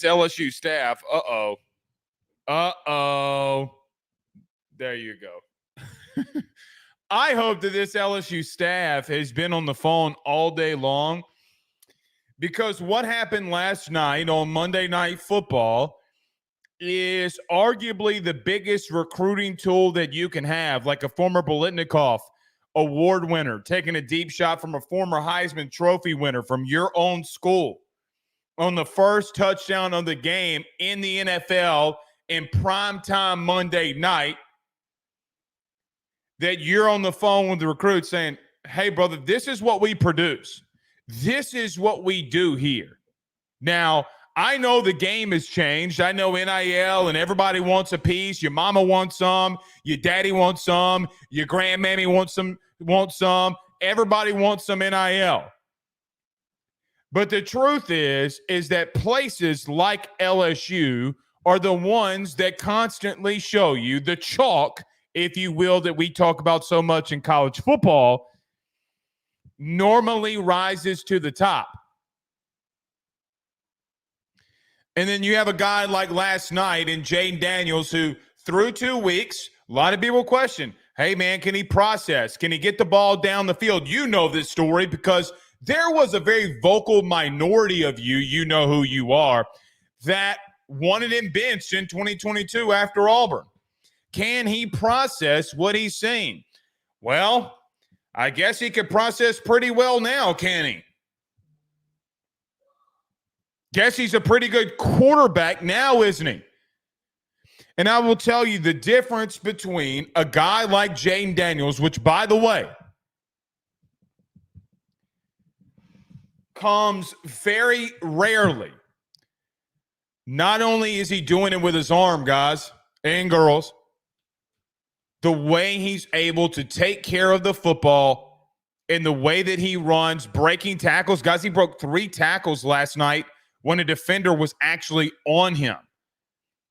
LSU staff. There you go. I hope that this LSU staff has been on the phone all day long, because what happened last night on Monday Night Football is arguably the biggest recruiting tool that you can have, like a former Bolitnikoff award winner taking a deep shot from a former Heisman Trophy winner from your own school on the first touchdown of the game in the NFL in primetime Monday night, that you're on the phone with the recruit saying, hey, brother, this is what we produce. This is what we do here. Now, I know the game has changed. I know NIL and everybody wants a piece. Your mama wants some. Your daddy wants some. Your grandmammy wants some. Everybody wants some NIL. But the truth is that places like LSU are the ones that constantly show you the chalk, if you will, that we talk about so much in college football, normally rises to the top. And then you have a guy like last night in Jaden Daniels who, through 2 weeks, a lot of people question, hey, man, can he process? Can he get the ball down the field? You know this story because there was a very vocal minority of you know who you are, that wanted him benched in 2022 after Auburn. Can he process what he's seen? Well, I guess he could process pretty well now, can he? Guess he's a pretty good quarterback now, isn't he? And I will tell you the difference between a guy like Jaden Daniels, which, by the way, comes very rarely. Not only is he doing it with his arm, guys and girls, the way he's able to take care of the football and the way that he runs, breaking tackles. Guys, he broke 3 tackles last night when a defender was actually on him,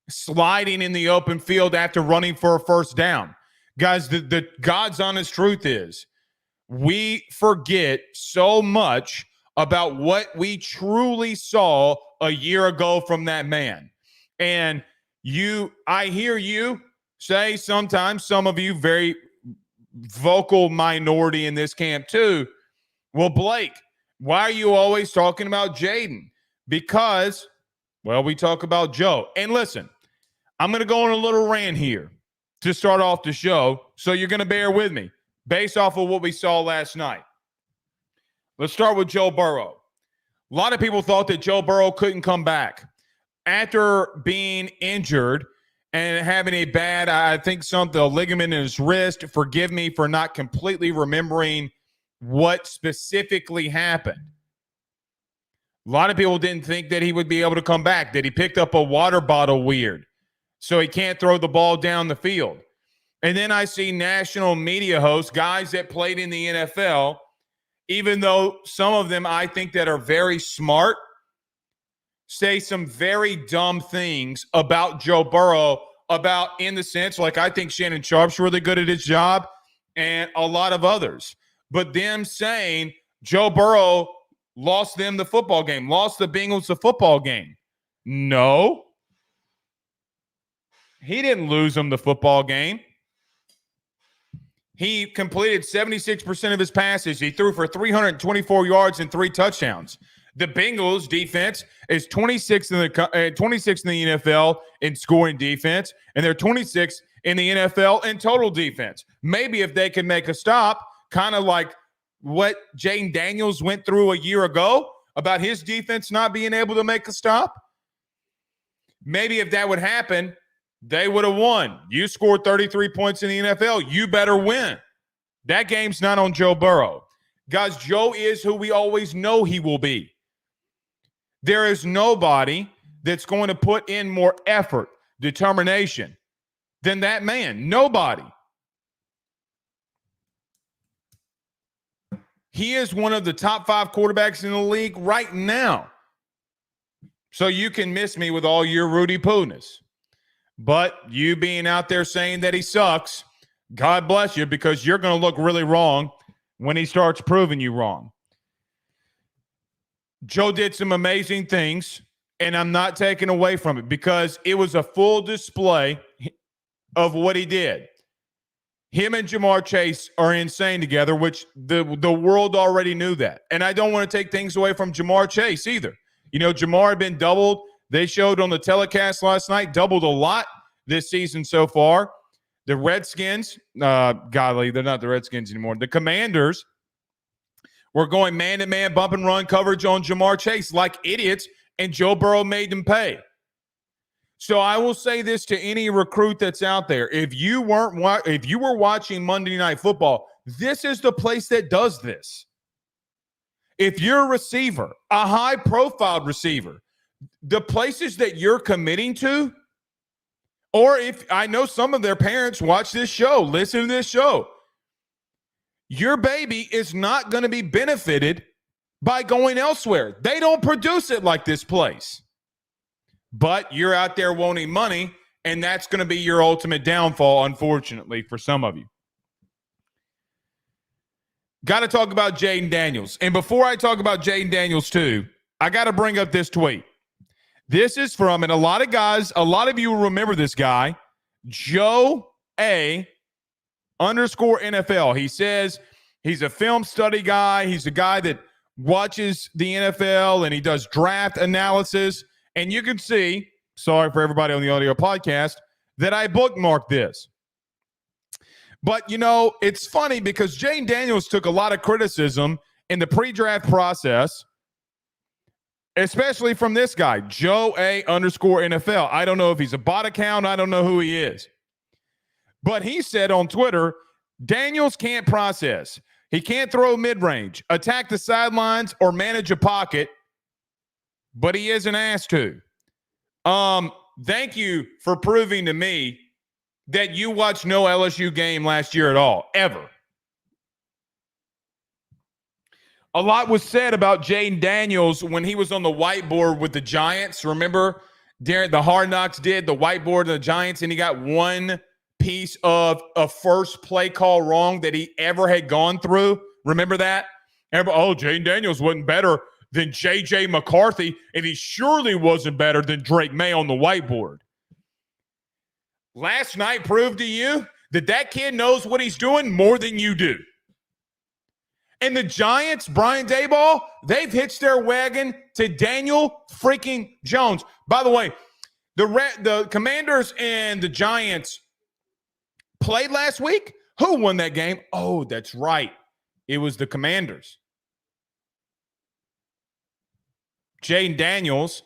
sliding in the open field after running for a first down. Guys, the God's honest truth is we forget so much about what we truly saw a year ago from that man. And I hear you say sometimes, some of you very vocal minority in this camp too, well, Blake, why are you always talking about Jaden? Because, well, we talk about Joe. And listen, I'm going to go on a little rant here to start off the show, so you're going to bear with me based off of what we saw last night. Let's start with Joe Burrow. A lot of people thought that Joe Burrow couldn't come back after being injured and having a bad, I think, a ligament in his wrist. Forgive me for not completely remembering what specifically happened. A lot of people didn't think that he would be able to come back, that he picked up a water bottle weird, so he can't throw the ball down the field. And then I see national media hosts, guys that played in the NFL, even though some of them I think that are very smart, say some very dumb things about Joe Burrow, about in the sense, like I think Shannon Sharp's really good at his job and a lot of others. But them saying Joe Burrow lost them the football game, lost the Bengals the football game. No. He didn't lose them the football game. He completed 76% of his passes. He threw for 324 yards and 3 touchdowns. The Bengals defense is 26th in the NFL in scoring defense, and they're 26th in the NFL in total defense. Maybe if they can make a stop, kind of like what Jaden Daniels went through a year ago about his defense not being able to make a stop, maybe if that would happen, they would have won. You scored 33 points in the NFL. You better win. That game's not on Joe Burrow. Guys, Joe is who we always know he will be. There is nobody that's going to put in more effort, determination than that man. Nobody. He is one of the top 5 quarterbacks in the league right now. So you can miss me with all your Rudy Poo-ness. But you being out there saying that he sucks, God bless you, because you're going to look really wrong when he starts proving you wrong. Joe did some amazing things And I'm not taking away from it because it was a full display of what he did. Him and Jamar Chase are insane together, which the world already knew that. And I don't want to take things away from Jamar Chase either. You know, Jamar had been doubled. They showed on the telecast last night, doubled a lot this season so far. The Redskins, golly, they're not the Redskins anymore. The Commanders were going man-to-man bump and run coverage on Jamar Chase like idiots, and Joe Burrow made them pay. So I will say this to any recruit that's out there. If you were watching Monday Night Football, this is the place that does this. If you're a receiver, a high-profile receiver, the places that you're committing to, or if I know some of their parents watch this show, listen to this show, your baby is not going to be benefited by going elsewhere. They don't produce it like this place. But you're out there wanting money, and that's going to be your ultimate downfall, unfortunately, for some of you. Got to talk about Jaden Daniels. And before I talk about Jaden Daniels, too, I got to bring up this tweet. This is from, and a lot of you will remember this guy, Joe A. _NFL. He says he's a film study guy. He's a guy that watches the NFL, and he does draft analysis. And you can see, sorry for everybody on the audio podcast, that I bookmarked this. But, you know, it's funny because Jaden Daniels took a lot of criticism in the pre-draft process, especially from this guy, Joe A. _NFL. I don't know if he's a bot account. I don't know who he is. But he said on Twitter, Daniels can't process. He can't throw mid-range, attack the sidelines, or manage a pocket, but he isn't asked to. Thank you for proving to me that you watched no LSU game last year at all, ever. A lot was said about Jaden Daniels when he was on the whiteboard with the Giants. Remember, Darren, the Hard Knocks did the whiteboard of the Giants, and he got one piece of a first play call wrong that he ever had gone through. Remember that? Jaden Daniels wasn't better than J.J. McCarthy, and he surely wasn't better than Drake May on the whiteboard. Last night proved to you that kid knows what he's doing more than you do. And the Giants, Bryant, they've hitched their wagon to Daniel freaking Jones. By the way, the Commanders and the Giants played last week. Who won that game? Oh, that's right. It was the Commanders. Jaden Daniels,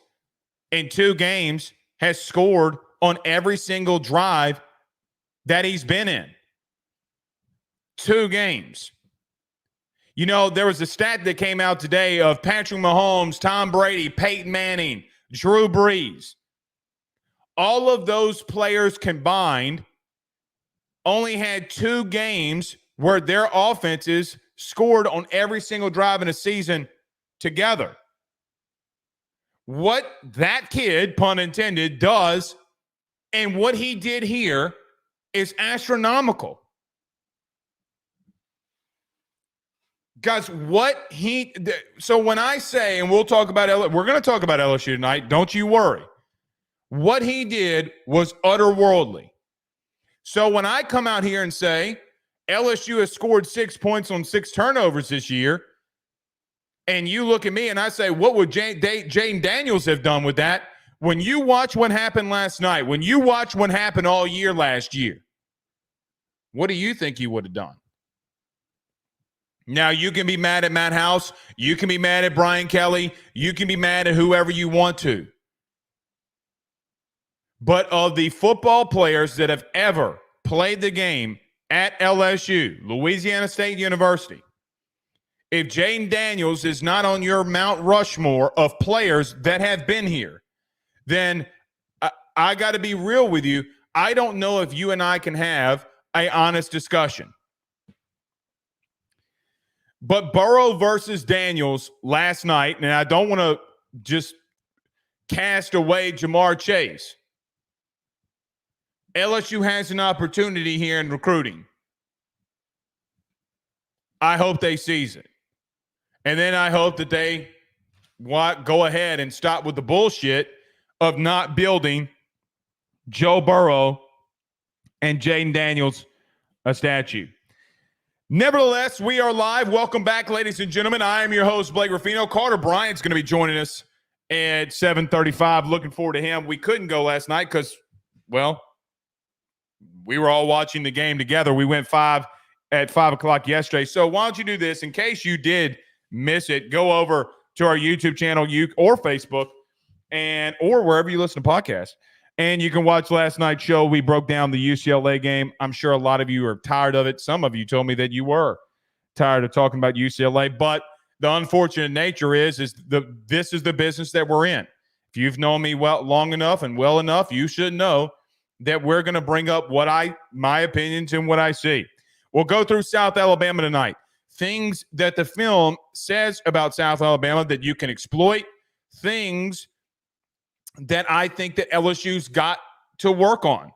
in 2 games, has scored on every single drive that he's been in. 2 games. You know, there was a stat that came out today of Patrick Mahomes, Tom Brady, Peyton Manning, Drew Brees. All of those players combined only had 2 games where their offenses scored on every single drive in a season together. What that kid, pun intended, does and what he did here is astronomical. Guys, so when I say, and we're going to talk about LSU tonight, don't you worry. What he did was otherworldly. So when I come out here and say LSU has scored 6 points on 6 turnovers this year, and you look at me and I say, what would Jaden Daniels have done with that? When you watch what happened last night, when you watch what happened all year last year, what do you think he would have done? Now, you can be mad at Matt House. You can be mad at Brian Kelly. You can be mad at whoever you want to. But of the football players that have ever played the game at LSU, Louisiana State University, if Jaden Daniels is not on your Mount Rushmore of players that have been here, then I got to be real with you. I don't know if you and I can have an honest discussion. But Burrow versus Daniels last night, and I don't want to just cast away Jamar Chase. LSU has an opportunity here in recruiting. I hope they seize it. And then I hope that they go ahead and stop with the bullshit of not building Joe Burrow and Jaden Daniels a statue. Nevertheless, we are live. Welcome back, ladies and gentlemen. I am your host, Blake Ruffino. Carter Bryant's going to be joining us at 7:35. Looking forward to him. We couldn't go last night because, well, we were all watching the game together. We went at 5 o'clock yesterday. So why don't you do this? In case you did miss it, go over to our YouTube channel or Facebook or wherever you listen to podcasts. And you can watch last night's show. We broke down the UCLA game. I'm sure a lot of you are tired of it. Some of you told me that you were tired of talking about UCLA. But the unfortunate nature is this is the business that we're in. If you've known me long enough and well enough, you should know that we're going to bring up my opinions and what I see. We'll go through South Alabama tonight. Things that the film says about South Alabama that you can exploit. Things that I think that LSU's got to work on.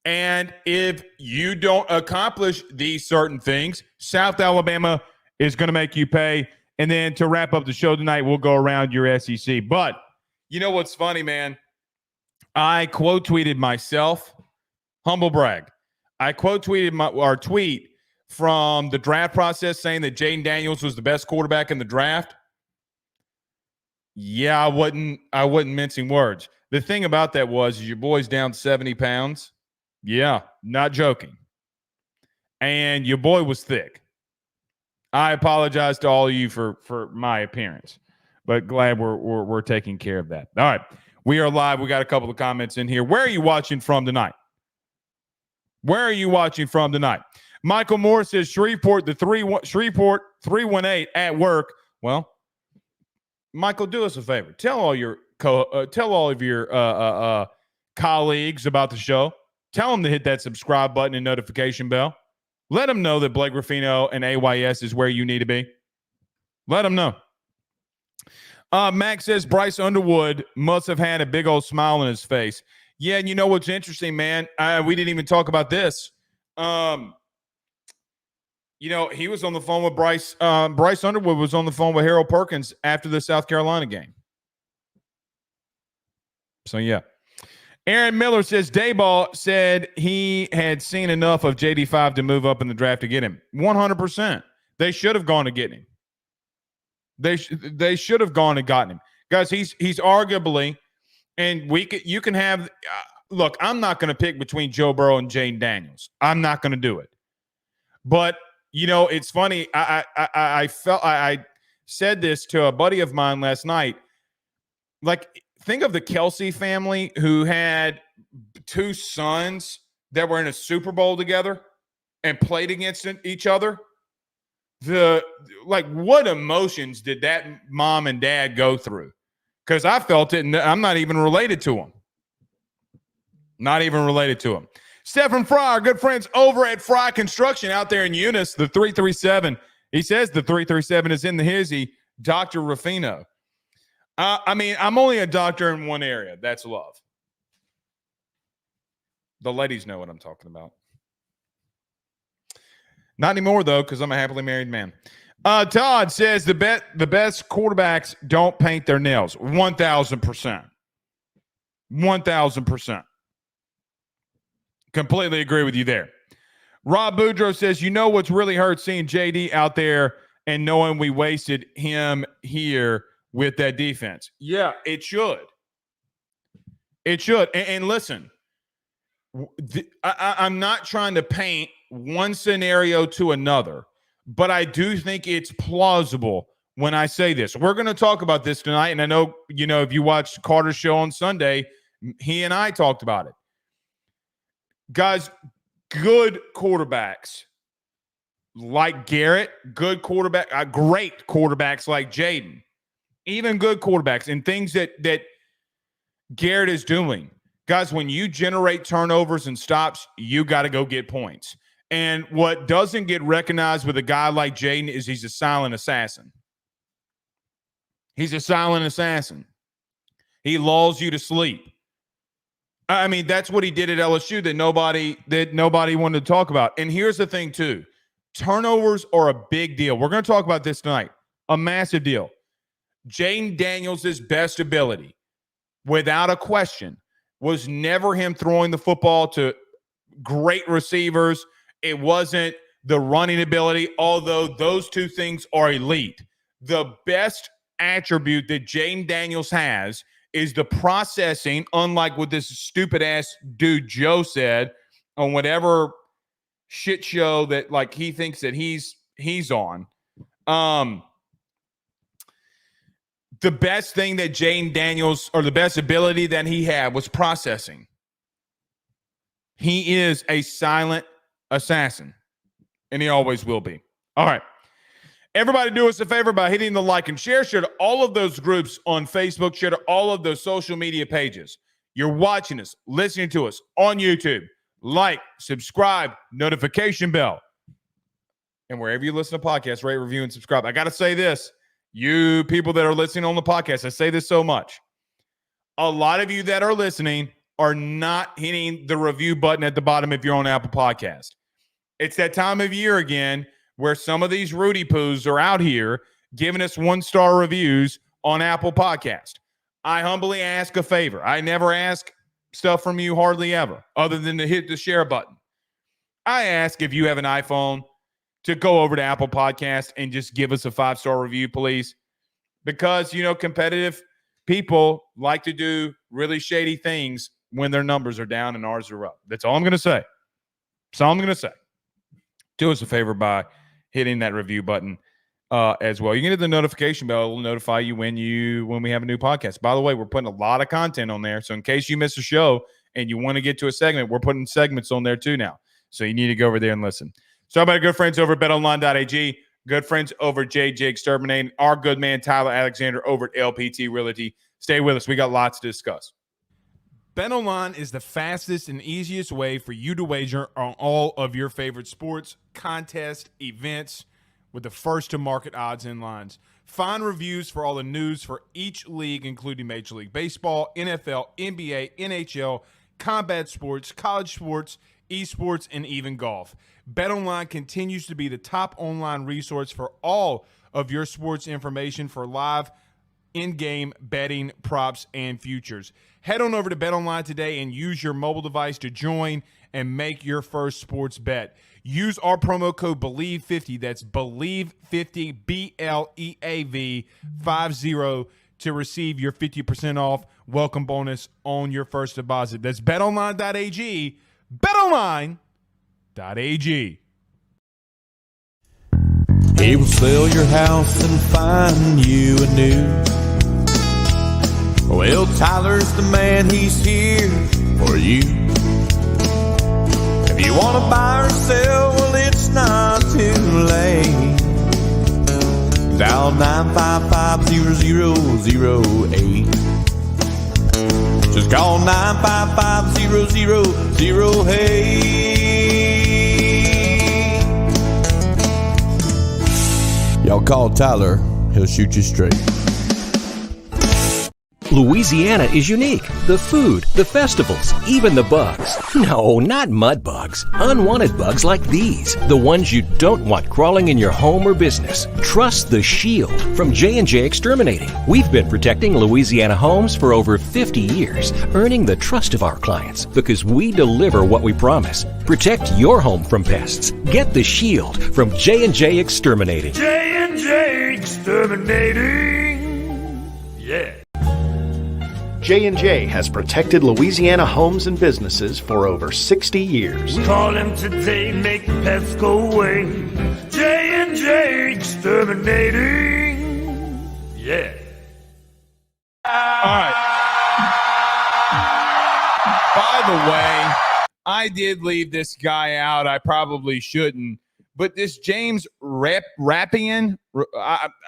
And if you don't accomplish these certain things, South Alabama is going to make you pay. And then to wrap up the show tonight, we'll go around your SEC. But you know what's funny, man? I quote tweeted myself, humble brag. I quote tweeted our tweet from the draft process saying that Jaden Daniels was the best quarterback in the draft. Yeah, I wasn't mincing words. The thing about that is your boy's down 70 pounds. Yeah, not joking. And your boy was thick. I apologize to all of you for my appearance, but glad we're taking care of that. All right, we are live. We got a couple of comments in here. Where are you watching from tonight? Michael Moore says Shreveport 318 at work. Well, Michael, do us a favor. Tell all of your colleagues about the show. Tell them to hit that subscribe button and notification bell. Let them know that Blake Ruffino and AYS is where you need to be. Let them know. Max says Bryce Underwood must have had a big old smile on his face. Yeah, and you know what's interesting, man? We didn't even talk about this. He was on the phone with Bryce. Bryce Underwood was on the phone with Harold Perkins after the South Carolina game. So, yeah. Aaron Miller says Dayball said he had seen enough of JD5 to move up in the draft to get him. 100%. They should have gone to get him. They should have gone and gotten him. Guys, he's arguably, and you can have look, I'm not going to pick between Joe Burrow and Jaden Daniels. I'm not going to do it. But it's funny. I said this to a buddy of mine last night. Like, think of the Kelsey family who had two sons that were in a Super Bowl together and played against each other. What emotions did that mom and dad go through? Because I felt it, and I'm not even related to them. Stephen Fry, our good friends over at Fry Construction out there in Eunice, the 337. He says the 337 is in the hizzy, Dr. Ruffino. I'm only a doctor in one area. That's love. The ladies know what I'm talking about. Not anymore, though, because I'm a happily married man. Todd says the best quarterbacks don't paint their nails. 1,000%. 1,000%. Completely agree with you there. Rob Boudreaux says, what's really hurt seeing JD out there and knowing we wasted him here with that defense. Yeah, it should. It should. And listen, I'm not trying to paint one scenario to another, but I do think it's plausible when I say this. We're going to talk about this tonight, and I know, if you watched Carter's show on Sunday, he and I talked about it. Guys, good quarterbacks like Garrett, great quarterbacks like Jaden, even good quarterbacks, and things that Garrett is doing. Guys, when you generate turnovers and stops, you got to go get points. And what doesn't get recognized with a guy like Jaden is he's a silent assassin. He's a silent assassin. He lulls you to sleep. I mean, that's what he did at LSU that nobody wanted to talk about. And here's the thing, too. Turnovers are a big deal. We're going to talk about this tonight. A massive deal. Jaden Daniels' best ability, without a question, was never him throwing the football to great receivers. It wasn't the running ability, although those two things are elite. The best attribute that Jaden Daniels has is the processing, unlike what this stupid-ass dude Joe said on whatever shit show that like he thinks that he's on. The best thing that Jaden Daniels, or the best ability that he had, was processing. He is a silent assassin, and he always will be. All right. Everybody do us a favor by hitting the like and share. Share to all of those groups on Facebook. Share to all of those social media pages. You're watching us, listening to us on YouTube. Like, subscribe, notification bell. And wherever you listen to podcasts, rate, review, and subscribe. I got to say this. You people that are listening on the podcast, I say this so much. A lot of you that are listening are not hitting the review button at the bottom if you're on Apple Podcast. It's that time of year again where some of these Rudy Poos are out here giving us 1-star reviews on Apple Podcast. I humbly ask a favor. I never ask stuff from you hardly ever, other than to hit the share button. I ask if you have an iPhone to go over to Apple Podcast and just give us a 5-star review, please. Because, you know, competitive people like to do really shady things when their numbers are down and ours are up. That's all I'm going to say. That's all I'm going to say. Do us a favor by hitting that review button as well. You can hit the notification bell. It will notify you when we have a new podcast. By the way, we're putting a lot of content on there. So in case you miss a show and you want to get to a segment, we're putting segments on there too now. So you need to go over there and listen. So about our good friends over at betonline.ag, good friends over at JJ Exterminating, our good man Tyler Alexander over at LPT Realty. Stay with us. We got lots to discuss. BetOnline is the fastest and easiest way for you to wager on all of your favorite sports, contests, events with the first-to-market odds and lines. Find reviews for all the news for each league, including Major League Baseball, NFL, NBA, NHL, combat sports, college sports, esports, and even golf. BetOnline continues to be the top online resource for all of your sports information for live in-game betting, props, and futures. Head on over to BetOnline today and use your mobile device to join and make your first sports bet. Use our promo code BELIEVE50, that's BELIEVE50, BLEAV 50, to receive your 50% off welcome bonus on your first deposit. That's betonline.ag, betonline.ag. He will sell your house and find you a new. Well, Tyler's the man, he's here for you. If you want to buy or sell, well, it's not too late. Dial 955-0008. Just call 955-0008. Y'all call Tyler, he'll shoot you straight. Louisiana is unique. The food, the festivals, even the bugs. No, not mud bugs. Unwanted bugs like these. The ones you don't want crawling in your home or business. Trust the Shield from J&J Exterminating. We've been protecting Louisiana homes for over 50 years, earning the trust of our clients because we deliver what we promise. Protect your home from pests. Get the Shield from J&J Exterminating. J&J Exterminating. Yeah. J&J has protected Louisiana homes and businesses for over 60 years. Call him today, make pests go away. J&J Exterminating. Yeah. All right. By the way, I did leave this guy out. I probably shouldn't. But this James Rappian,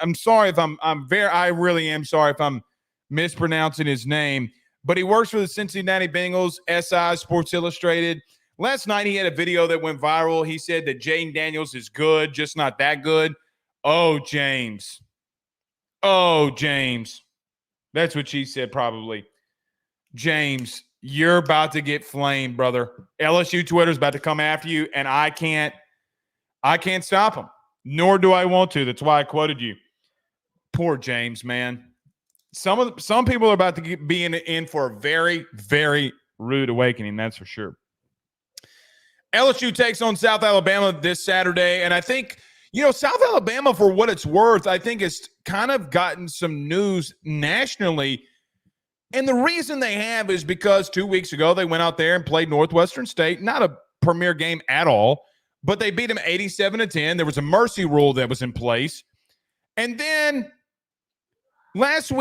I'm sorry if I really am sorry if I'm mispronouncing his name, but he works for the Cincinnati Bengals, SI, Sports Illustrated. Last night he had a video that went viral. He said that Jaden Daniels is good, just not that good. Oh, James. That's what she said probably. James, you're about to get flamed, brother. LSU Twitter's about to come after you, and I can't stop him, nor do I want to. That's why I quoted you. Poor James, man. Some people are about to be in for a very, very rude awakening, that's for sure. LSU takes on South Alabama this Saturday, and I think, South Alabama, for what it's worth, I think has kind of gotten some news nationally. And the reason they have is because 2 weeks ago they went out there and played Northwestern State. Not a premier game at all, but they beat them 87-10. There was a mercy rule that was in place. And then this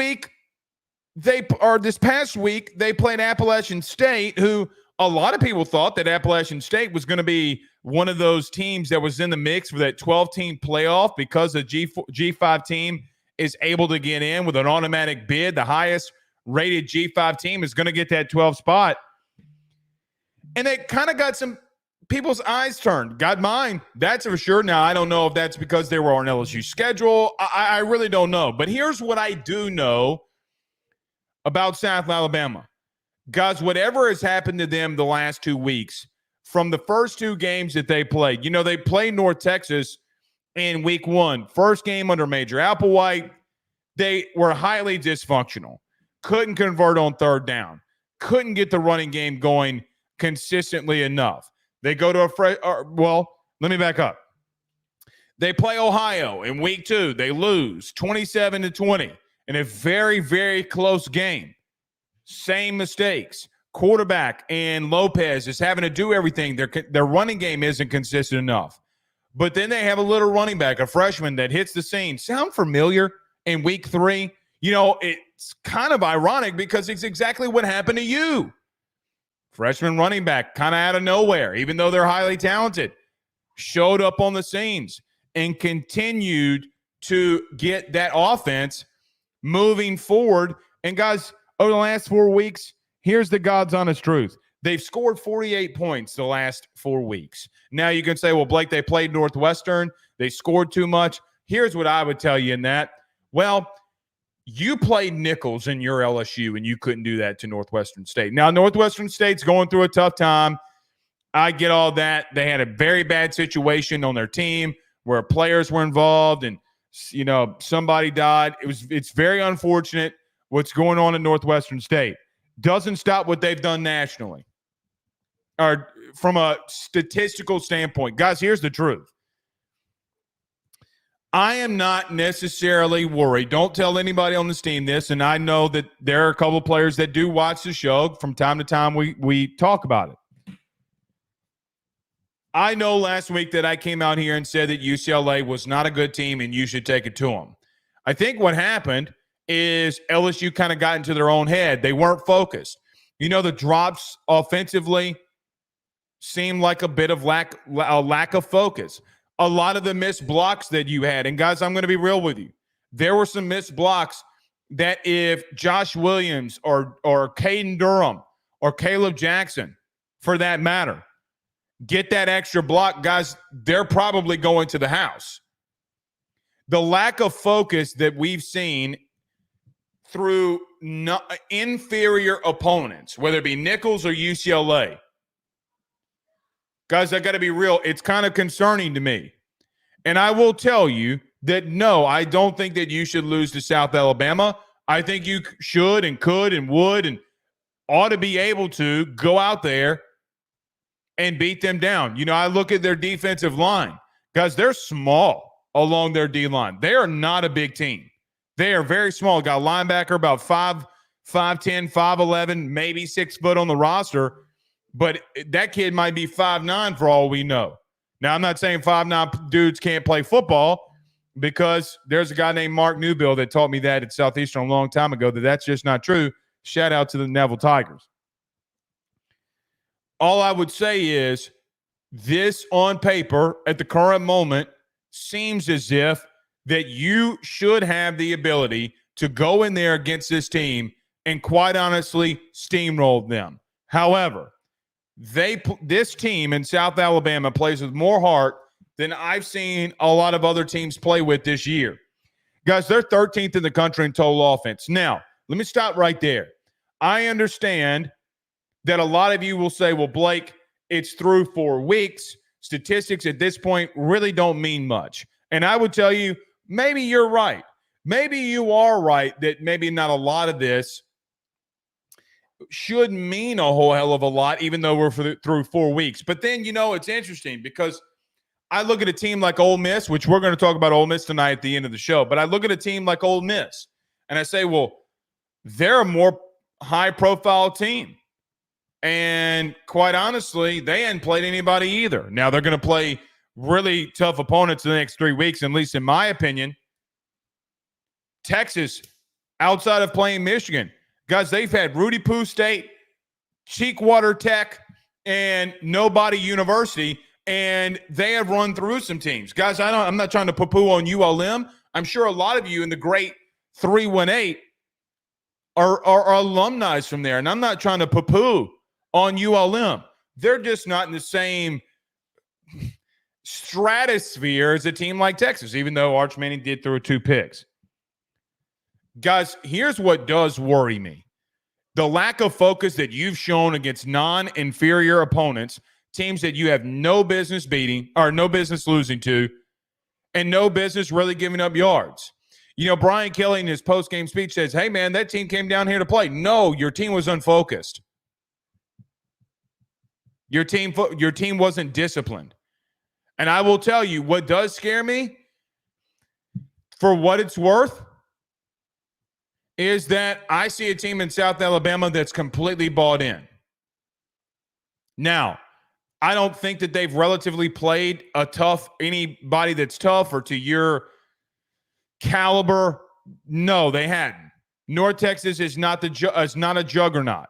past week, they played Appalachian State, who a lot of people thought that Appalachian State was going to be one of those teams that was in the mix for that 12-team playoff because the G5 team is able to get in with an automatic bid. The highest rated G5 team is going to get that 12 spot. And it kind of got some people's eyes turned. Got mine, that's for sure. Now, I don't know if that's because they were on LSU schedule. I really don't know. But here's what I do know about South Alabama. Guys, whatever has happened to them the last 2 weeks, from the first two games that they played, they played North Texas in week 1. First game under Major Applewhite, they were highly dysfunctional. Couldn't convert on third down. Couldn't get the running game going consistently enough. They go to let me back up. They play Ohio in week 2. They lose 27-20 in a very, very close game. Same mistakes. Quarterback and Lopez is having to do everything. Their running game isn't consistent enough. But then they have a little running back, a freshman that hits the scene. Sound familiar in week 3? It's kind of ironic because it's exactly what happened to you. Freshman running back, kind of out of nowhere, even though they're highly talented, showed up on the scenes and continued to get that offense moving forward. And guys, over the last 4 weeks, here's the God's honest truth. They've scored 48 points the last 4 weeks. Now you can say, well, Blake, they played Northwestern. They scored too much. Here's what I would tell you in that. Well, you played nickels in your LSU, and you couldn't do that to Northwestern State. Now, Northwestern State's going through a tough time. I get all that. They had a very bad situation on their team where players were involved and, somebody died. It's very unfortunate what's going on in Northwestern State. Doesn't stop what they've done nationally or from a statistical standpoint. Guys, here's the truth. I am not necessarily worried. Don't tell anybody on this team this, and I know that there are a couple of players that do watch the show. From time to time, we talk about it. I know last week that I came out here and said that UCLA was not a good team and you should take it to them. I think what happened is LSU kind of got into their own head. They weren't focused. The drops offensively seemed like a bit of lack of focus. A lot of the missed blocks that you had, and guys, I'm going to be real with you. There were some missed blocks that if Josh Williams or Caden Durham or Caleb Jackson, for that matter, get that extra block, guys, they're probably going to the house. The lack of focus that we've seen through inferior opponents, whether it be Nichols or UCLA, guys, I got to be real. It's kind of concerning to me. And I will tell you that, no, I don't think that you should lose to South Alabama. I think you should and could and would and ought to be able to go out there and beat them down. I look at their defensive line. Guys, they're small along their D-line. They are not a big team. They are very small. Got a linebacker about 5'10", 5'11", maybe 6 foot on the roster. But that kid might be 5'9" for all we know. Now, I'm not saying 5'9" dudes can't play football, because there's a guy named Mark Newbill that taught me that at Southeastern a long time ago, that's just not true. Shout out to the Neville Tigers. All I would say is this on paper at the current moment seems as if that you should have the ability to go in there against this team and quite honestly steamroll them. However, this team in South Alabama plays with more heart than I've seen a lot of other teams play with this year. Guys, they're 13th in the country in total offense. Now, let me stop right there. I understand that a lot of you will say, well, Blake, it's through 4 weeks. Statistics at this point really don't mean much. And I would tell you, maybe you're right. maybe you are right that maybe not a lot of this should mean a whole hell of a lot, even though we're through 4 weeks. But then, it's interesting because I look at a team like Ole Miss, which we're going to talk about Ole Miss tonight at the end of the show. But I look at a team like Ole Miss, and I say, well, they're a more high-profile team. And quite honestly, they hadn't played anybody either. Now, they're going to play really tough opponents in the next 3 weeks, at least in my opinion. Texas, outside of playing Michigan, guys, they've had Rudy Poo State, Cheekwater Tech, and Nobody University, and they have run through some teams. Guys, I'm not trying to poo-poo on ULM. I'm sure a lot of you in the great 318 are alumni from there, and I'm not trying to poo-poo on ULM. They're just not in the same stratosphere as a team like Texas, even though Arch Manning did throw 2 picks. Guys, here's what does worry me. The lack of focus that you've shown against non-inferior opponents, teams that you have no business beating or no business losing to, and no business really giving up yards. Brian Kelly in his post-game speech says, hey, man, that team came down here to play. No, your team was unfocused. Your team wasn't disciplined. And I will tell you, what does scare me, for what it's worth, is that I see a team in South Alabama that's completely bought in. Now, I don't think that they've relatively played anybody that's tough or to your caliber. No, they hadn't. North Texas is not a juggernaut.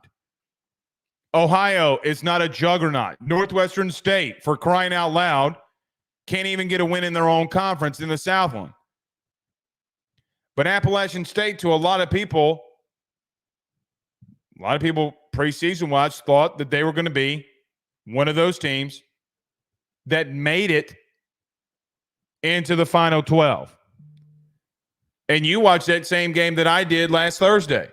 Ohio is not a juggernaut. Northwestern State, for crying out loud, can't even get a win in their own conference in the Southland. But Appalachian State, to a lot of people preseason-wise thought that they were going to be one of those teams that made it into the Final 12. And you watched that same game that I did last Thursday.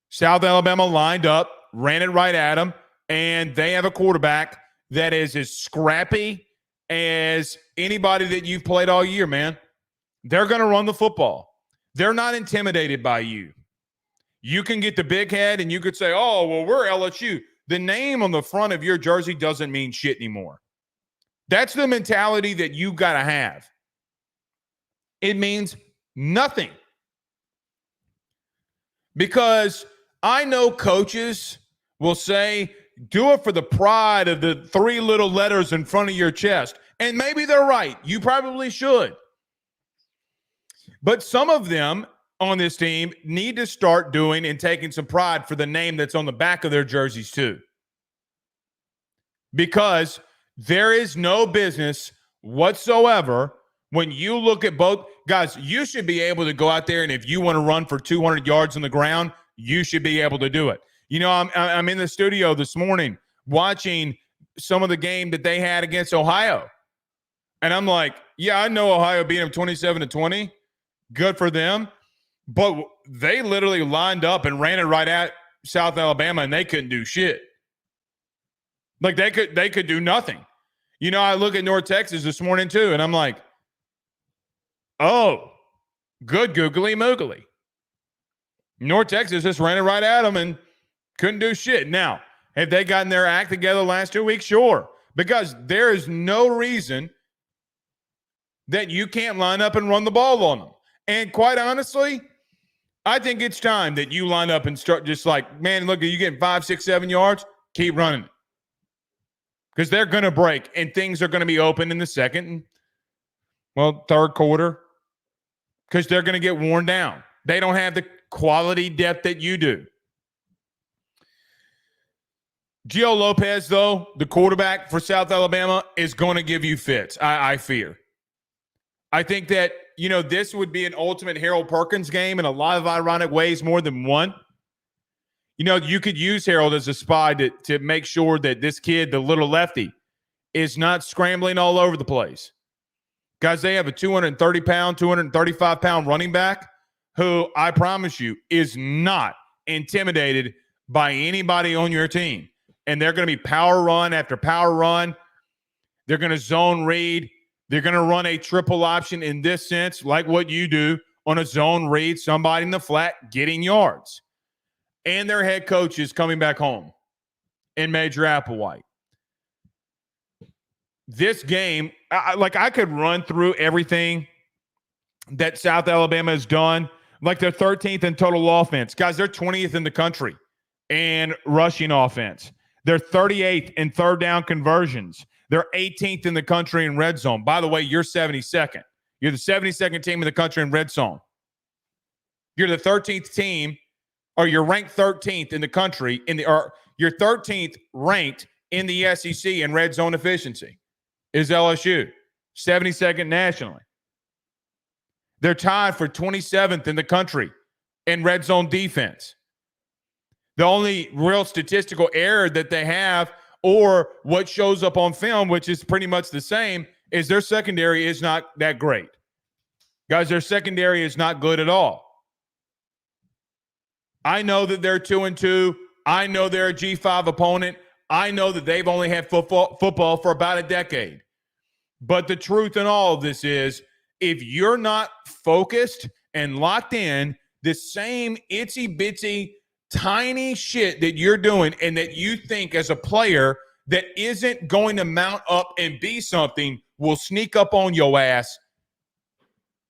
South Alabama lined up, ran it right at them, and they have a quarterback that is as scrappy as anybody that you've played all year, man. They're going to run the football. They're not intimidated by you. You can get the big head and you could say, oh, well, we're LSU. The name on the front of your jersey doesn't mean shit anymore. That's the mentality that you got to have. It means nothing. Because I know coaches will say, do it for the pride of the 3 little letters in front of your chest. And maybe they're right. You probably should. But some of them on this team need to start doing and taking some pride for the name that's on the back of their jerseys too. Because there is no business whatsoever when you look at both. Guys, you should be able to go out there, and if you want to run for 200 yards on the ground, you should be able to do it. I'm in the studio this morning watching some of the game that they had against Ohio. And I'm like, yeah, I know Ohio beat them 27-20. Good for them. But they literally lined up and ran it right at South Alabama, and they couldn't do shit. Like they could do nothing. I look at North Texas this morning too, and I'm like, oh, good googly moogly. North Texas just ran it right at them and couldn't do shit. Now, have they gotten their act together the last 2 weeks? Sure. Because there is no reason that you can't line up and run the ball on them. And quite honestly, I think it's time that you line up and start just like, man, look, are you getting 5, 6, 7 yards? Keep running it. Because they're going to break and things are going to be open in the second and, third quarter because they're going to get worn down. They don't have the quality depth that you do. Gio Lopez, though, the quarterback for South Alabama, is going to give you fits, I fear. I think that, this would be an ultimate Harold Perkins game in a lot of ironic ways, more than one. You could use Harold as a spy to make sure that this kid, the little lefty, is not scrambling all over the place. Guys, they have a 230-pound, 235-pound running back who, I promise you, is not intimidated by anybody on your team. And they're going to be power run after power run. They're going to zone read. They're going to run a triple option in this sense, like what you do on a zone read, somebody in the flat getting yards. And their head coach is coming back home in Major Applewhite. This game, I could run through everything that South Alabama has done. Like they're 13th in total offense. Guys, they're 20th in the country in rushing offense. They're 38th in third down conversions. They're 18th in the country in red zone. By the way, you're 72nd. You're the 72nd team in the country in red zone. You're the 13th team, or you're ranked 13th in the country or you're 13th ranked in the SEC in red zone efficiency. Is LSU 72nd nationally. They're tied for 27th in the country in red zone defense. The only real statistical error that they have, or what shows up on film, which is pretty much the same, is their secondary is not that great. Guys, their secondary is not good at all. I know that they're 2-2. I know they're a G5 opponent. I know that they've only had football for about a decade. But the truth in all of this is, if you're not focused and locked in, the same itsy-bitsy tiny shit that you're doing and that you think as a player that isn't going to mount up and be something will sneak up on your ass,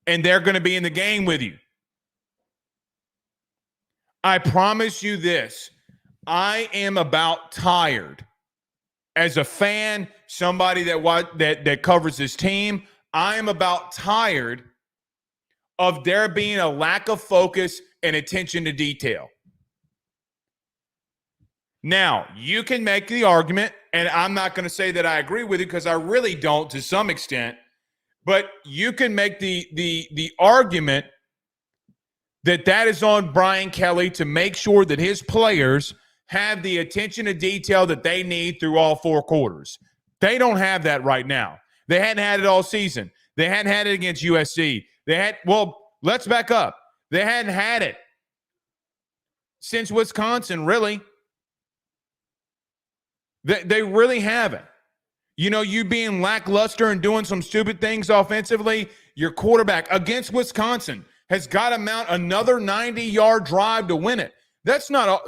and they're going to be in the game with you. I promise you this. I am about tired. As a fan, somebody that covers this team, I am about tired of there being a lack of focus and attention to detail. Now, you can make the argument, and I'm not going to say that I agree with it because I really don't to some extent, but you can make the argument that is on Brian Kelly to make sure that his players have the attention to detail that they need through all four quarters. They don't have that right now. They hadn't had it all season. They hadn't had it against USC. Let's back up. They hadn't had it since Wisconsin, really. They really haven't. You know, you being lackluster and doing some stupid things offensively, your quarterback against Wisconsin has got to mount another 90-yard drive to win it. That's not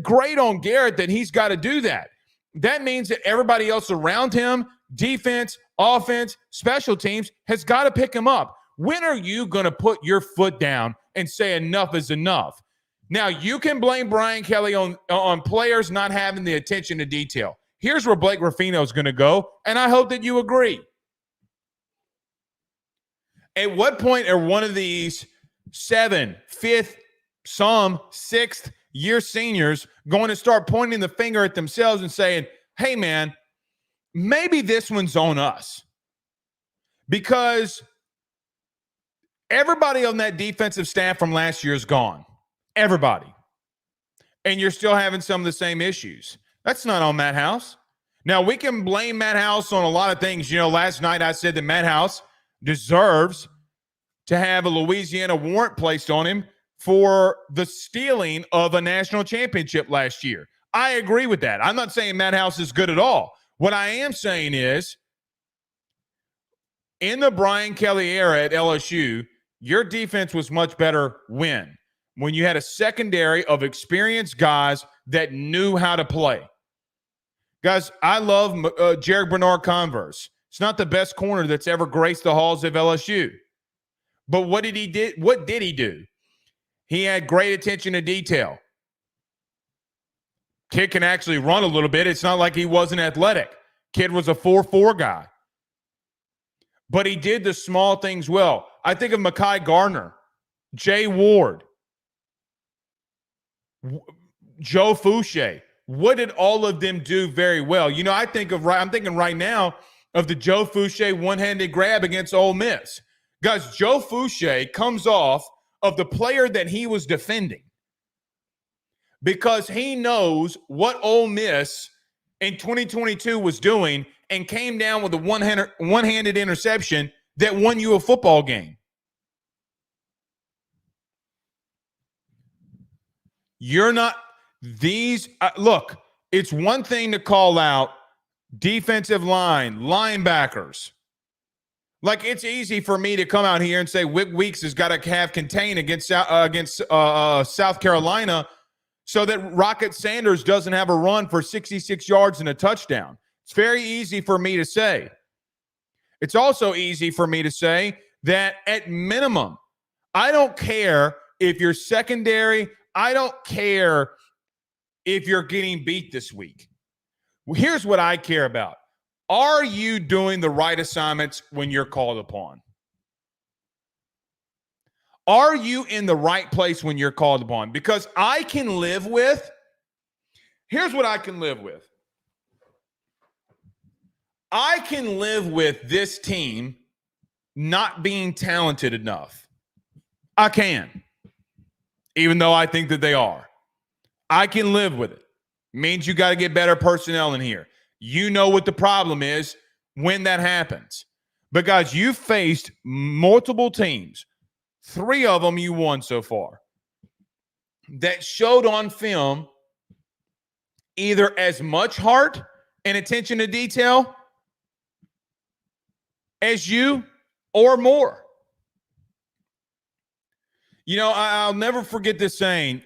great on Garrett that he's got to do that. That means that everybody else around him, defense, offense, special teams, has got to pick him up. When are you going to put your foot down and say enough is enough? Now, you can blame Brian Kelly on players not having the attention to detail. Here's where Blake Ruffino is going to go, and I hope that you agree. At what point are one of these 7th, 5th, some 6th year seniors going to start pointing the finger at themselves and saying, hey, man, maybe this one's on us? Because everybody on that defensive staff from last year is gone. Everybody. And you're still having some of the same issues. That's not on Matt House. Now, we can blame Matt House on a lot of things. You know, last night I said that Matt House deserves to have a Louisiana warrant placed on him for the stealing of a national championship last year. I agree with that. I'm not saying Matt House is good at all. What I am saying is, in the Brian Kelly era at LSU, your defense was much better when you had a secondary of experienced guys that knew how to play. Guys, I love Jarek Bernard-Converse. It's not the best corner that's ever graced the halls of LSU. But what did he do? He had great attention to detail. Kid can actually run a little bit. It's not like he wasn't athletic. Kid was a 4.4 guy. But he did the small things well. I think of Mekhi Gardner, Jay Ward, Joe Fouché. What did all of them do very well? You know, I'm thinking right now of the Joe Fouché one-handed grab against Ole Miss. Guys, Joe Fouché comes off of the player that he was defending because he knows what Ole Miss in 2022 was doing and came down with a one-handed interception that won you a football game. You're not these look, it's one thing to call out defensive line, linebackers. Like, it's easy for me to come out here and say Wick Weeks has got to have contain against South Carolina so that Rocket Sanders doesn't have a run for 66 yards and a touchdown. It's very easy for me to say. It's also easy for me to say that at minimum, I don't care if you're secondary. I don't care if you're getting beat this week. Here's what I care about. Are you doing the right assignments when you're called upon? Are you in the right place when you're called upon? Because I can live with, here's what I can live with. I can live with this team not being talented enough. I can, even though I think that they are. I can live with it. Means you got to get better personnel in here. You know what the problem is when that happens. But guys, you've faced multiple teams. 3 of them you won so far that showed on film either as much heart and attention to detail as you or more. You know, I'll never forget this saying.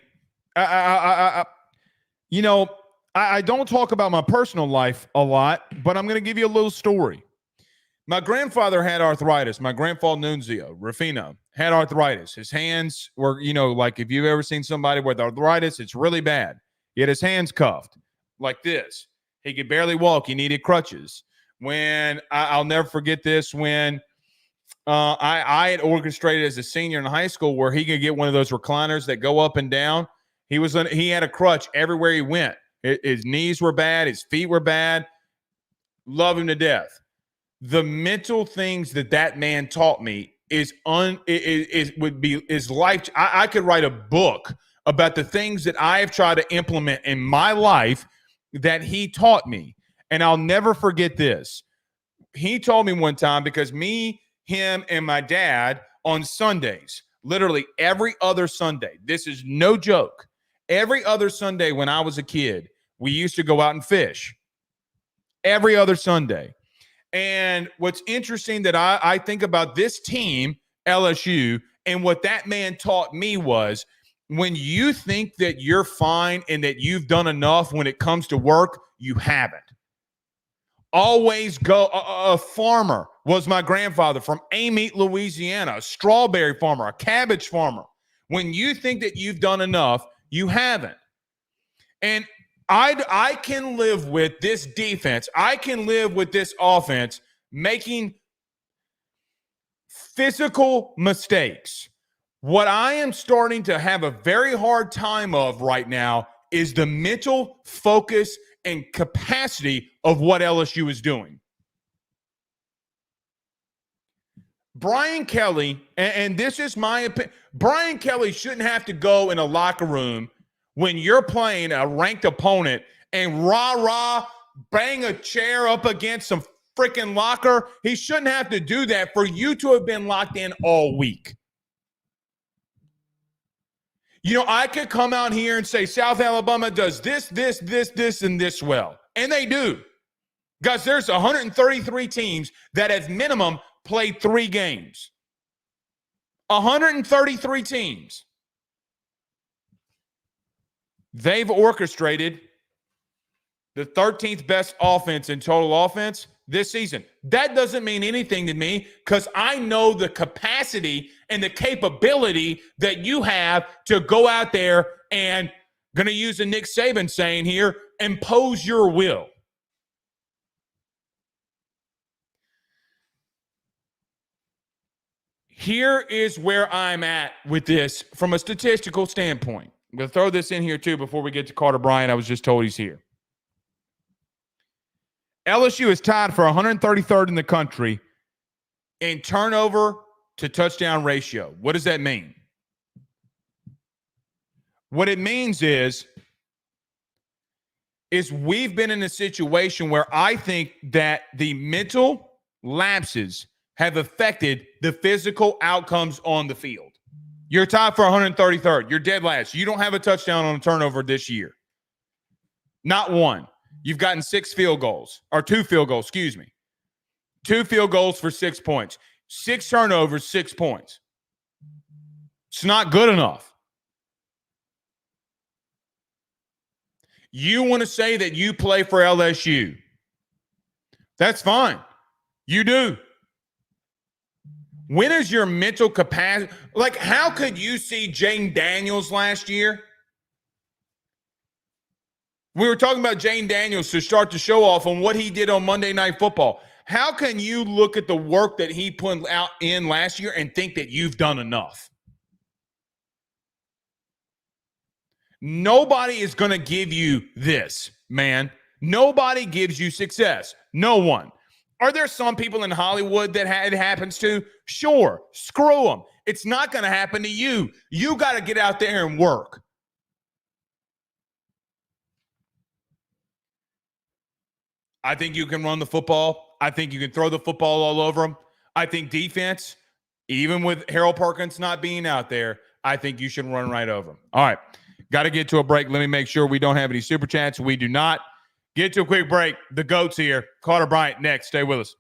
I don't talk about my personal life a lot, but I'm going to give you a little story. My grandfather had arthritis. My grandfather Nunzio, Rufino, had arthritis. His hands were, like if you've ever seen somebody with arthritis, it's really bad. He had his hands cuffed like this. He could barely walk. He needed crutches. I'll never forget this, when I had orchestrated as a senior in high school where he could get one of those recliners that go up and down. He had a crutch everywhere he went. His knees were bad. His feet were bad. Love him to death. The mental things that man taught me is life. I could write a book about the things that I have tried to implement in my life that he taught me. And I'll never forget this. He told me one time, because me, him, and my dad on Sundays, literally every other Sunday, this is no joke, every other Sunday when I was a kid, we used to go out and fish. Every other Sunday. And what's interesting that I think about this team, LSU, and what that man taught me was, when you think that you're fine and that you've done enough when it comes to work, you haven't. Always go. A farmer was my grandfather from Amite, Louisiana, a strawberry farmer, a cabbage farmer. When you think that you've done enough, you haven't. And I can live with this defense. I can live with this offense making physical mistakes. What I am starting to have a very hard time of right now is the mental focus and capacity of what LSU is doing. Brian Kelly, and this is my opinion, Brian Kelly shouldn't have to go in a locker room when you're playing a ranked opponent and rah-rah, bang a chair up against some freaking locker. He shouldn't have to do that for you to have been locked in all week. I could come out here and say South Alabama does this, and this well. And they do. Guys, there's 133 teams that at minimum played 3 games. 133 teams. They've orchestrated the 13th best offense in total offense this season. That doesn't mean anything to me, because I know the capacity and the capability that you have to go out there and, going to use a Nick Saban saying here, impose your will. Here is where I'm at with this from a statistical standpoint. I'm going to throw this in here too before we get to Carter Bryant. I was just told he's here. LSU is tied for 133rd in the country in turnover to touchdown ratio. What does that mean? What it means is we've been in a situation where I think that the mental lapses have affected the physical outcomes on the field. You're tied for 133rd. You're dead last. You don't have a touchdown on a turnover this year. Not one. You've gotten 6 field goals, or 2 field goals, excuse me. 2 field goals for 6 points. 6 turnovers, 6 points. It's not good enough. You want to say that you play for LSU. That's fine. You do. When is your mental capacity? Like, how could you see Jaden Daniels last year? We were talking about Jaden Daniels to start the show off on what he did on Monday Night Football. How can you look at the work that he put out in last year and think that you've done enough? Nobody is going to give you this, man. Nobody gives you success. No one. Are there some people in Hollywood that it happens to? Sure. Screw them. It's not going to happen to you. You got to get out there and work. I think you can run the football. I think you can throw the football all over them. I think defense, even with Harold Perkins not being out there, I think you should run right over them. All right. Got to get to a break. Let me make sure we don't have any super chats. We do not. Get to a quick break. The GOAT's here. Carter Bryant next. Stay with us.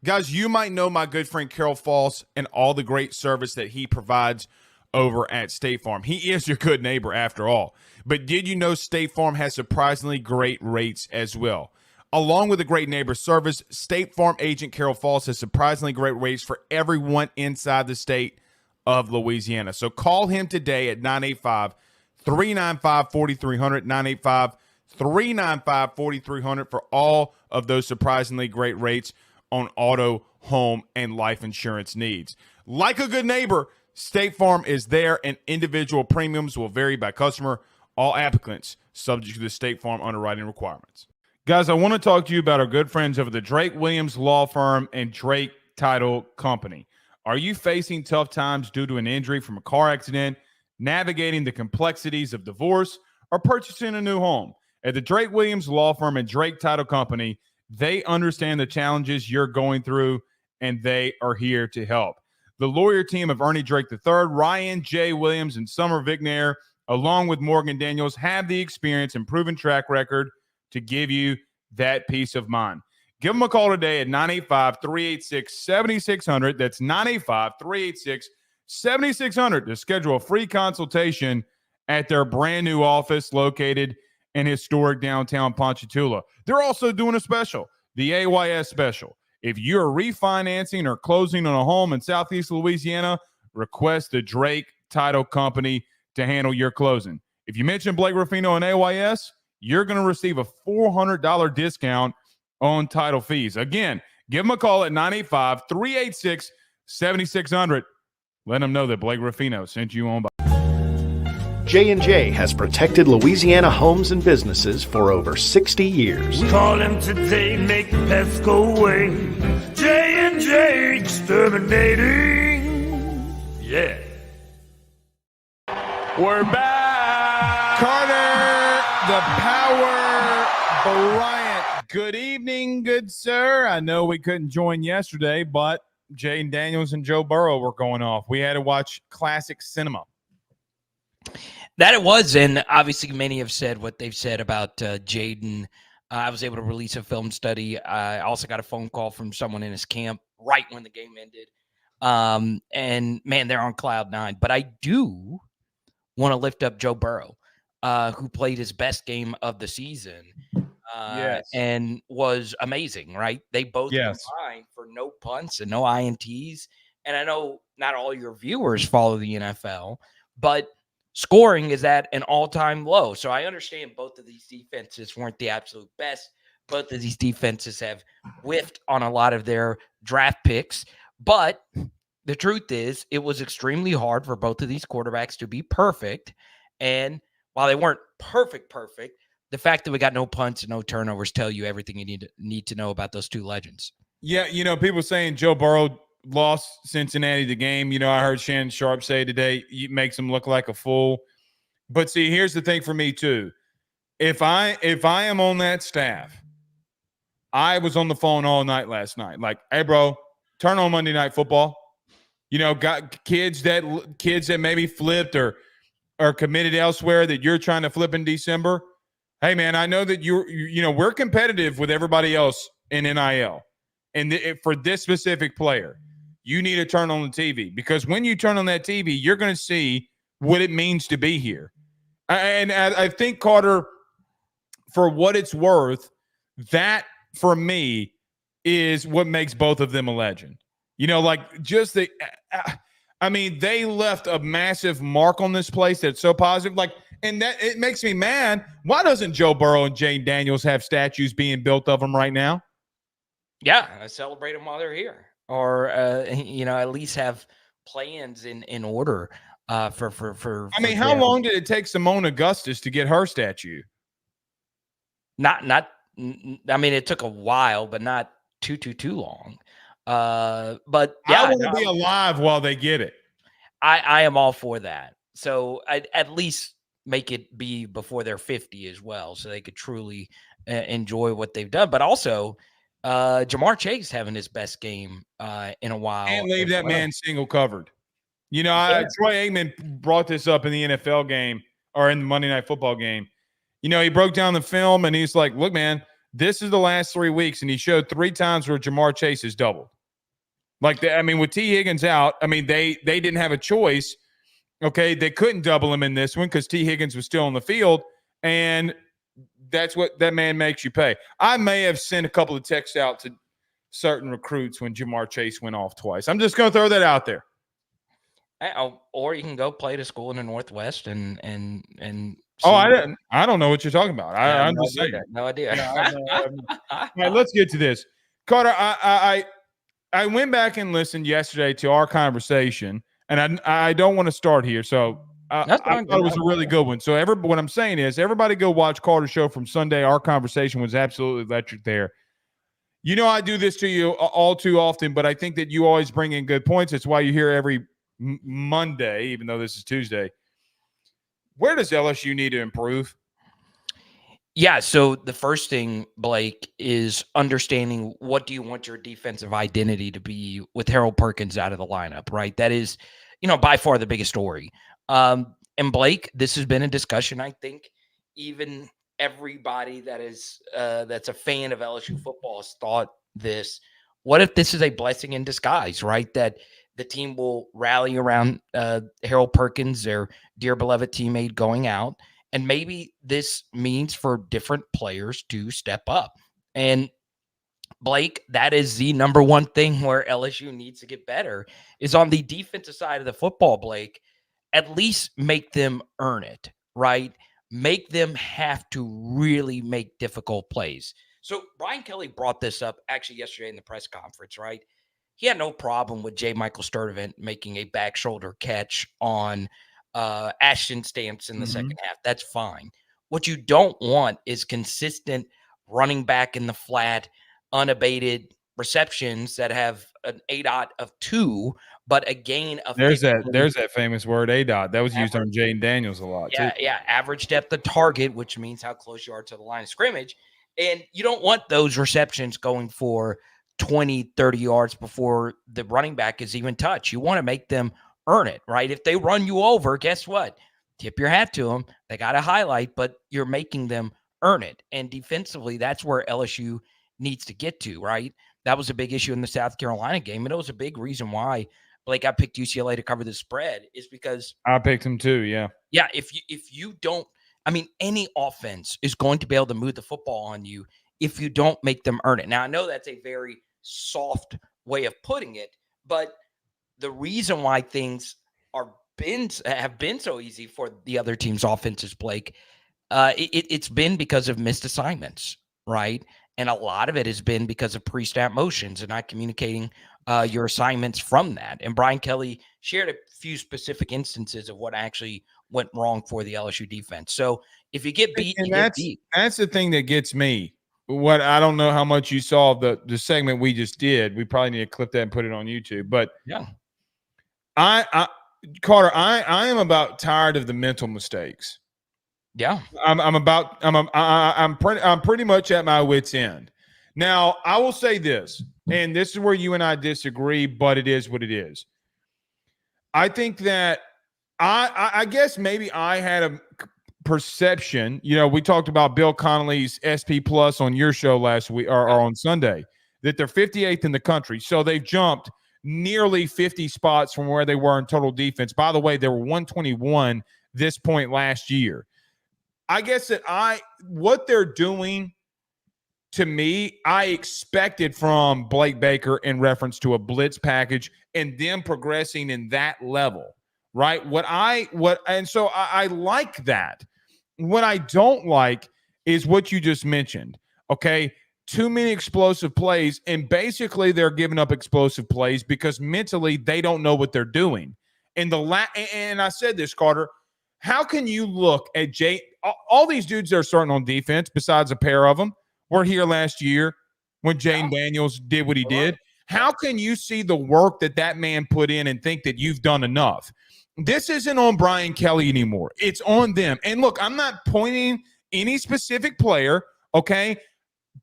Guys, you might know my good friend Carol Falls and all the great service that he provides over at State Farm. He is your good neighbor after all. But did you know State Farm has surprisingly great rates as well? Along with the great neighbor service, State Farm agent Carol Falls has surprisingly great rates for everyone inside the state of Louisiana. So call him today at 985-395-4300, 985-395-4300 for all of those surprisingly great rates on auto, home, and life insurance needs. Like a good neighbor, State Farm is there, and individual premiums will vary by customer. All applicants subject to the State Farm underwriting requirements. Guys, I want to talk to you about our good friends over the Drake Williams Law Firm and Drake Title Company. Are you facing tough times due to an injury from a car accident, navigating the complexities of divorce, or purchasing a new home? At the Drake Williams Law Firm and Drake Title Company, they understand the challenges you're going through, and they are here to help. The lawyer team of Ernie Drake III, Ryan J. Williams, and Summer Vignair, along with Morgan Daniels, have the experience and proven track record to give you that peace of mind. Give them a call today at 985-386-7600. That's 985-386-7600 to schedule a free consultation at their brand new office located in historic downtown Ponchatoula. They're also doing a special, the AYS special. If you're refinancing or closing on a home in Southeast Louisiana, request the Drake Title Company to handle your closing. If you mention Blake Ruffino and AYS, you're going to receive a $400 discount on title fees. Again, give them a call at 985-386-7600. Let them know that Blake Ruffino sent you on by. J&J has protected Louisiana homes and businesses for over 60 years. Call him today, make the pests go away. J&J Exterminating. Yeah. We're back. Carter, the power Bryant. Good evening, good sir. I know we couldn't join yesterday, but Jaden Daniels and Joe Burrow were going off. We had to watch classic cinema. That it was, and obviously many have said what they've said about Jaden. I was able to release a film study. I also got a phone call from someone in his camp right when the game ended. And, man, they're on cloud nine. But I do want to lift up Joe Burrow, who played his best game of the season and was amazing, right? They both combined for no punts and no INTs. And I know not all your viewers follow the NFL, but scoring is at an all-time low. So I understand both of these defenses weren't the absolute best. Both of these defenses have whiffed on a lot of their draft picks. But the truth is, it was extremely hard for both of these quarterbacks to be perfect. And while they weren't perfect, the fact that we got no punts and no turnovers tell you everything you need to know about those two legends. Yeah, people saying Joe Burrow lost Cincinnati the game. I heard Shannon Sharp say today, it makes him look like a fool. But see, here's the thing for me too. If I am on that staff, I was on the phone all night last night. Like, hey, bro, turn on Monday Night Football. Got kids that maybe flipped or committed elsewhere that you're trying to flip in December. Hey, man, I know that we're competitive with everybody else in NIL. And for this specific player, you need to turn on the TV, because when you turn on that TV, you're going to see what it means to be here. And I think, Carter, for what it's worth, that for me is what makes both of them a legend. You know, like just the I mean, they left a massive mark on this place that's so positive. Like, and that it makes me mad. Why doesn't Joe Burrow and Jaden Daniels have statues being built of them right now? Yeah, I celebrate them while they're here, or at least have plans in order for. I mean, how long did it take Simone Augustus to get her statue? Not. I mean, it took a while, but not too long. But yeah, I want to be alive while they get it. I am all for that. So I'd at least make it be before they're 50 as well, so they could truly enjoy what they've done. But also, Jamar Chase having his best game in a while. Can't leave that man single covered. You know, Troy Aikman brought this up in the NFL game or in the Monday Night Football game. You know, he broke down the film and he's like, look, man, this is the last 3 weeks. And he showed 3 times where Jamar Chase is doubled. Like, with T. Higgins out, I mean, they didn't have a choice. Okay, they couldn't double him in this one because T. Higgins was still on the field, and that's what that man makes you pay. I may have sent a couple of texts out to certain recruits when Jamar Chase went off twice. I'm just going to throw that out there. Or you can go play at a school in the Northwest and I don't know what you're talking about. I'm just saying. No idea. All right, let's get to this. Carter, I went back and listened yesterday to our conversation, and I don't want to start here, so I thought it was a really good one. So what I'm saying is, everybody go watch Carter's show from Sunday. Our conversation was absolutely electric there. You know, I do this to you all too often, but I think that you always bring in good points. That's why you're here every Monday, even though this is Tuesday. Where does LSU need to improve? Yeah, so the first thing, Blake, is understanding what do you want your defensive identity to be with Harold Perkins out of the lineup, right? That is, by far the biggest story. And Blake, this has been a discussion. I think even everybody that is that's a fan of LSU football has thought this. What if this is a blessing in disguise, right? That the team will rally around Harold Perkins, their dear beloved teammate, going out. And maybe this means for different players to step up. And Blake, that is the number one thing where LSU needs to get better is on the defensive side of the football, Blake. At least make them earn it, right? Make them have to really make difficult plays. So Brian Kelly brought this up actually yesterday in the press conference, right? He had no problem with J. Michael Sturdivant making a back shoulder catch on Ashton Stamps in the second half. That's fine. What you don't want is consistent running back in the flat, unabated receptions that have an ADOT of 2, but a gain of there's that famous word ADOT that was used on Jaden Daniels a lot. Yeah, too. yeah. Average depth of target, which means how close you are to the line of scrimmage. And you don't want those receptions going for 20, 30 yards before the running back is even touched. You want to make them earn it, right? If they run you over, guess what? Tip your hat to them. They got a highlight, but you're making them earn it. And defensively, that's where LSU needs to get to, right? That was a big issue in the South Carolina game. And it was a big reason why, Blake, I picked UCLA to cover the spread is because I picked them too. Yeah. Yeah. If you don't, I mean, any offense is going to be able to move the football on you if you don't make them earn it. Now, I know that's a very soft way of putting it, but the reason why things have been so easy for the other team's offenses, Blake, it's been because of missed assignments, right? And a lot of it has been because of pre-snap motions and not communicating your assignments from that. And Brian Kelly shared a few specific instances of what actually went wrong for the LSU defense. So if you get beat, that's the thing that gets me. What I don't know how much you saw of the segment we just did. We probably need to clip that and put it on YouTube. But yeah, Carter, I am about tired of the mental mistakes. Yeah, I'm pretty much at my wit's end. Now, I will say this, and this is where you and I disagree, but it is what it is. I think that I guess maybe I had a perception. You know, we talked about Bill Connolly's SP Plus on your show last week or on Sunday. that they're 58th in the country. So they've jumped nearly 50 spots from where they were in total defense. By the way, they were 121 this point last year. I guess that what they're doing, to me, I expected from Blake Baker in reference to a blitz package and them progressing in that level, right? And so I like that. What I don't like is what you just mentioned, okay? Too many explosive plays, and basically they're giving up explosive plays because mentally they don't know what they're doing. And I said this, Carter, how can you look at all these dudes that are starting on defense, besides a pair of them, were here last year when Jaden Daniels did what he did. How can you see the work that man put in and think that you've done enough? This isn't on Brian Kelly anymore. It's on them. And look, I'm not pointing any specific player, okay,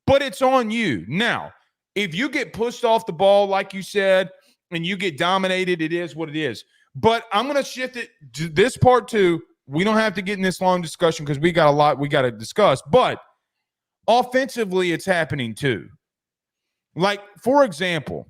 but it's on you. Now, if you get pushed off the ball, like you said, and you get dominated, it is what it is. But I'm going to shift it to this part too. We don't have to get in this long discussion because we got a lot we got to discuss. But offensively, it's happening too. Like, for example,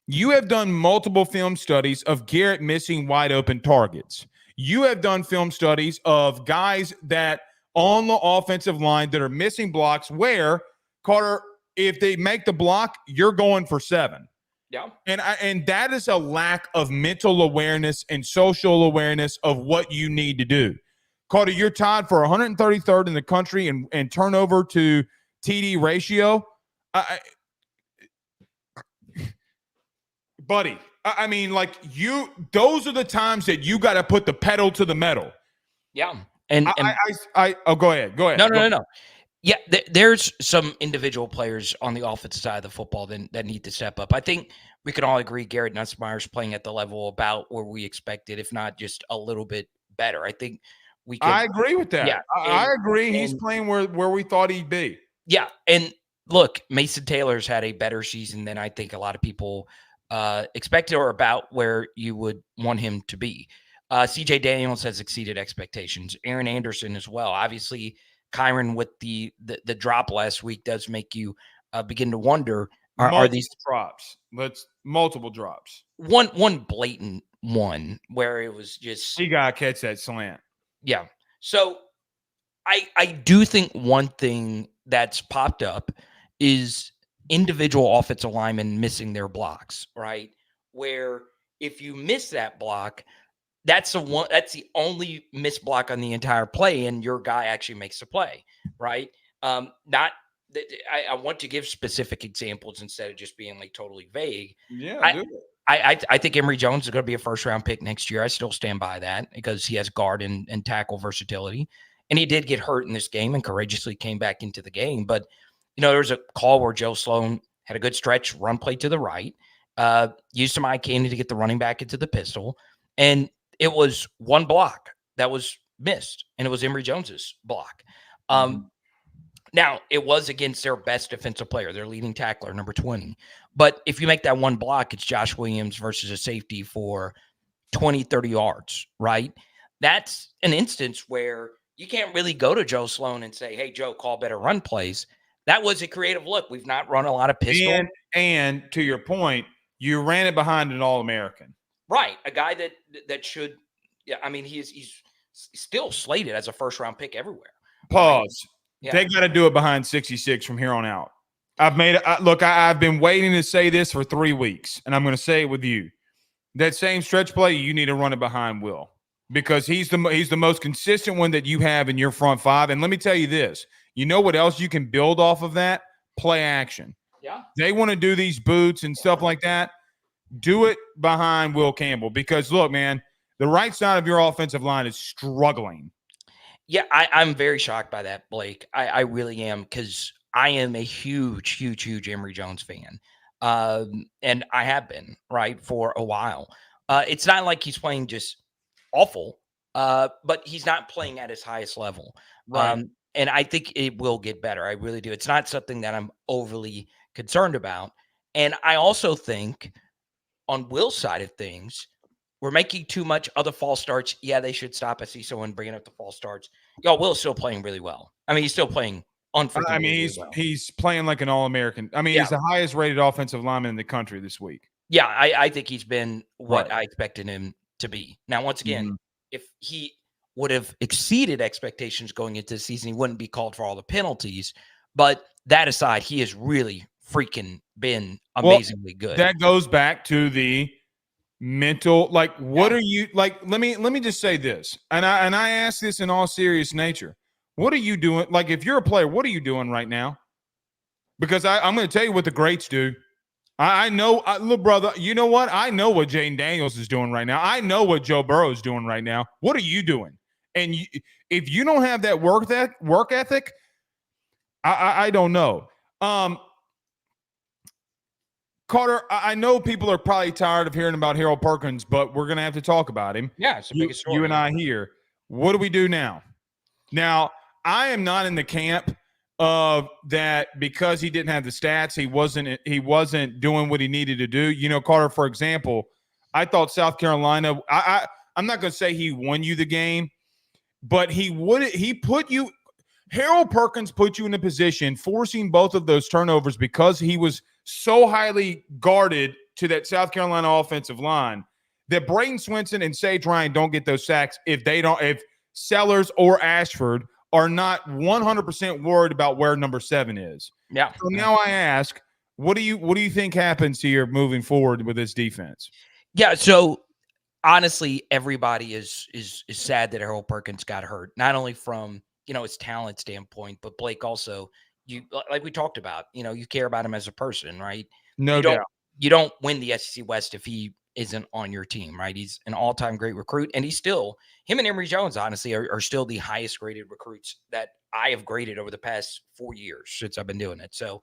you have done multiple film studies of Garrett missing wide open targets. You have done film studies of guys that on the offensive line that are missing blocks where, Carter, if they make the block, you're going for 7. Yeah. And that is a lack of mental awareness and social awareness of what you need to do. Carter, you're tied for 133rd in the country and turnover to TD ratio. Buddy, I mean, like, those are the times that you got to put the pedal to the metal. Yeah. Go ahead. No. Yeah, there's some individual players on the offensive side of the football that need to step up. I think we can all agree Garrett Nussmeier's playing at the level about where we expected, if not just a little bit better. I think we can. I agree with that. Yeah, I agree. He's playing where we thought he'd be. Yeah, and look, Mason Taylor's had a better season than I think a lot of people expected or about where you would want him to be. CJ Daniels has exceeded expectations. Aaron Anderson as well. Obviously, Kyron with the drop last week does make you begin to wonder, are these drops? Multiple drops. One blatant one where it was just he got to catch that slant. Yeah. So I do think one thing that's popped up is individual offensive linemen missing their blocks, right? Where if you miss that block, that's the only missed block on the entire play, and your guy actually makes the play, right? I want to give specific examples instead of just being like totally vague. Yeah, I think Emory Jones is going to be a first-round pick next year. I still stand by that because he has guard and tackle versatility, and he did get hurt in this game and courageously came back into the game. But there was a call where Joe Sloan had a good stretch, run play to the right, used some eye candy to get the running back into the pistol, and it was one block that was missed, and it was Emory Jones's block. Now, it was against their best defensive player, their leading tackler, number 20. But if you make that one block, it's Josh Williams versus a safety for 20, 30 yards, right? That's an instance where you can't really go to Joe Sloan and say, hey, Joe, call better run plays. That was a creative look. We've not run a lot of pistol. And to your point, you ran it behind an All-American. Right. A guy that should – yeah, I mean, he's still slated as a first-round pick everywhere. Pause. Right? Yeah. They got to do it behind 66 from here on out. I've been waiting to say this for 3 weeks, and I'm going to say it with you. That same stretch play, you need to run it behind Will because he's the most consistent one that you have in your front five. And let me tell you this. You know what else you can build off of that? Play action. Yeah. They want to do these boots and stuff like that. Do it behind Will Campbell because, look, man, the right side of your offensive line is struggling. Yeah, I'm very shocked by that, Blake. I really am because I am a huge Emory Jones fan. And I have been, right, for a while. It's not like he's playing just awful, but he's not playing at his highest level. Right. And I think it will get better. I really do. It's not something that I'm overly concerned about. And I also think on Will's side of things, we're making too much other false starts. Yeah, they should stop. I see someone bringing up the false starts. Will's still playing really well. I mean, he's still playing unfreaking. I mean, he's playing like an All-American. I mean, he's the highest rated offensive lineman in the country this week. Yeah, I think he's been what Right. I expected him to be. Now, once again, Mhm. if he would have exceeded expectations going into the season, he wouldn't be called for all the penalties. But that aside, he has really freaking been amazingly good. That goes back to the mental, like, what are you like? Let me just say this, and I ask this in all serious nature. What are you doing? Like, if you're a player, what are you doing right now? Because I'm going to tell you what the greats do. I know, look, brother, you know what? I know what Jaden Daniels is doing right now. I know what Joe Burrow is doing right now. What are you doing? And if you don't have that work ethic, I don't know. Carter, I know people are probably tired of hearing about Harold Perkins, but we're going to have to talk about him. Yeah, it's the biggest story. You and I here. What do we do now? Now, I am not in the camp of that because he didn't have the stats, he wasn't doing what he needed to do. You know, Carter, for example, I thought South Carolina, I'm not going to say he won you the game, but Harold Perkins put you in a position forcing both of those turnovers because he was so highly guarded to that South Carolina offensive line that Braden Swinson and Sage Ryan don't get those sacks if Sellers or Ashford are not 100% worried about where number 7 is. Yeah. So now I ask, what do you think happens here moving forward with this defense? Yeah. So honestly, everybody is sad that Harold Perkins got hurt, not only from, his talent standpoint, but Blake also, like we talked about, you care about him as a person, right? No doubt. You don't win the SEC West if he isn't on your team, right? He's an all-time great recruit, and him and Emory Jones, honestly, are still the highest graded recruits that I have graded over the past 4 years since I've been doing it. So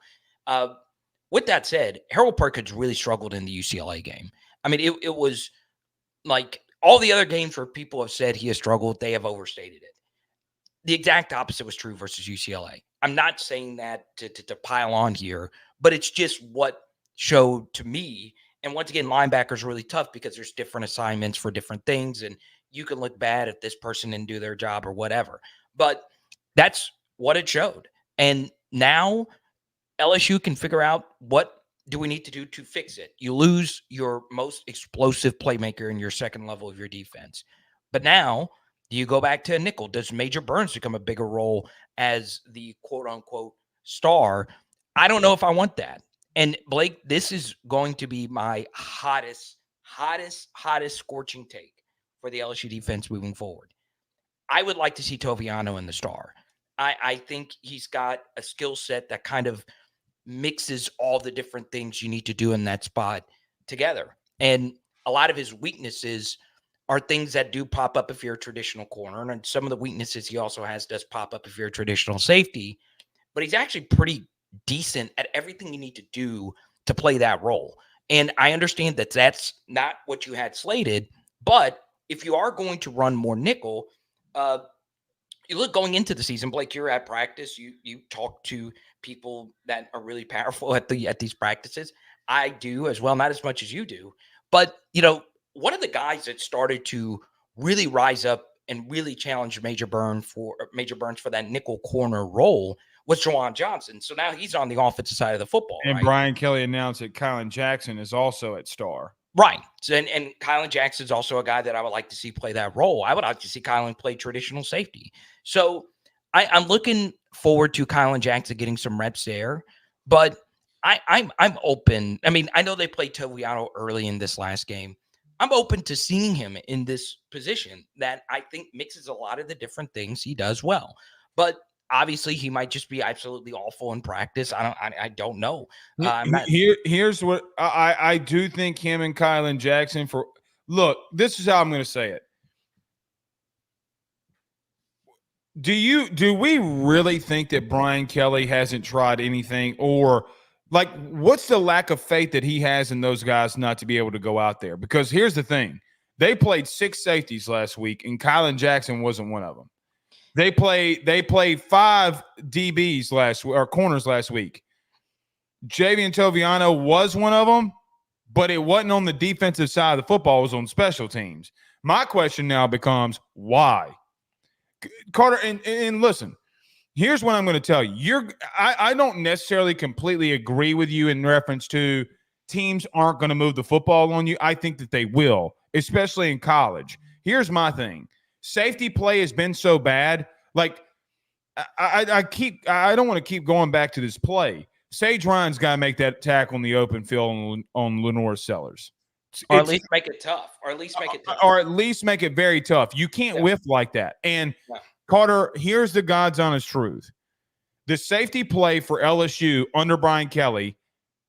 with that said, Harold Perkins really struggled in the UCLA game. I mean, it was like all the other games where people have said he has struggled, they have overstated it. The exact opposite was true versus UCLA. I'm not saying that to pile on here, but it's just what showed to me. And once again, linebackers are really tough because there's different assignments for different things, and you can look bad if this person didn't do their job or whatever. But that's what it showed. And now LSU can figure out what do we need to do to fix it. You lose your most explosive playmaker in your second level of your defense. But now, do you go back to a nickel? Does Major Burns become a bigger role as the quote-unquote star? I don't know if I want that. And Blake, this is going to be my hottest scorching take for the LSU defense moving forward. I would like to see Toviano in the star. I think he's got a skill set that kind of mixes all the different things you need to do in that spot together. And a lot of his weaknesses are things that do pop up if you're a traditional corner. And some of the weaknesses he also has does pop up if you're a traditional safety. But he's actually pretty decent at everything you need to do to play that role. And I understand that that's not what you had slated, but if you are going to run more nickel, you look going into the season, Blake, you're at practice, you talk to people that are really powerful at these practices. I do as well, not as much as you do, but one of the guys that started to really rise up and really challenge Major Burns for that nickel corner role was Juwan Johnson. So now he's on the offensive side of the football. And right? Brian Kelly announced that Kylan Jackson is also at star. Right. So, and Kylan Jackson is also a guy that I would like to see play that role. I would like to see Kylan play traditional safety. So I'm looking forward to Kylan Jackson getting some reps there, but I'm open. I mean, I know they played Toviano early in this last game. I'm open to seeing him in this position that I think mixes a lot of the different things he does well. But obviously, he might just be absolutely awful in practice. I don't know. Here's what I do think him and Kylan Jackson look, this is how I'm going to say it. Do we really think that Brian Kelly hasn't tried anything, or like what's the lack of faith that he has in those guys not to be able to go out there? Because here's the thing. They played 6 safeties last week, and Kylan Jackson wasn't one of them. They played 5 DBs corners last week. Savian Jones was one of them, but it wasn't on the defensive side of the football. It was on special teams. My question now becomes why? Carter, and listen, Here's what I'm going to tell you. I don't necessarily completely agree with you in reference to teams aren't going to move the football on you. I think that they will, especially in college. Here's my thing. Safety play has been so bad. Like, I don't want to keep going back to this play. Sage Ryan's got to make that tackle in the open field on Lenore Sellers. Or at least make it tough. Or at least make it very tough. You can't whiff like that. And Carter, here's the God's honest truth. The safety play for LSU under Brian Kelly,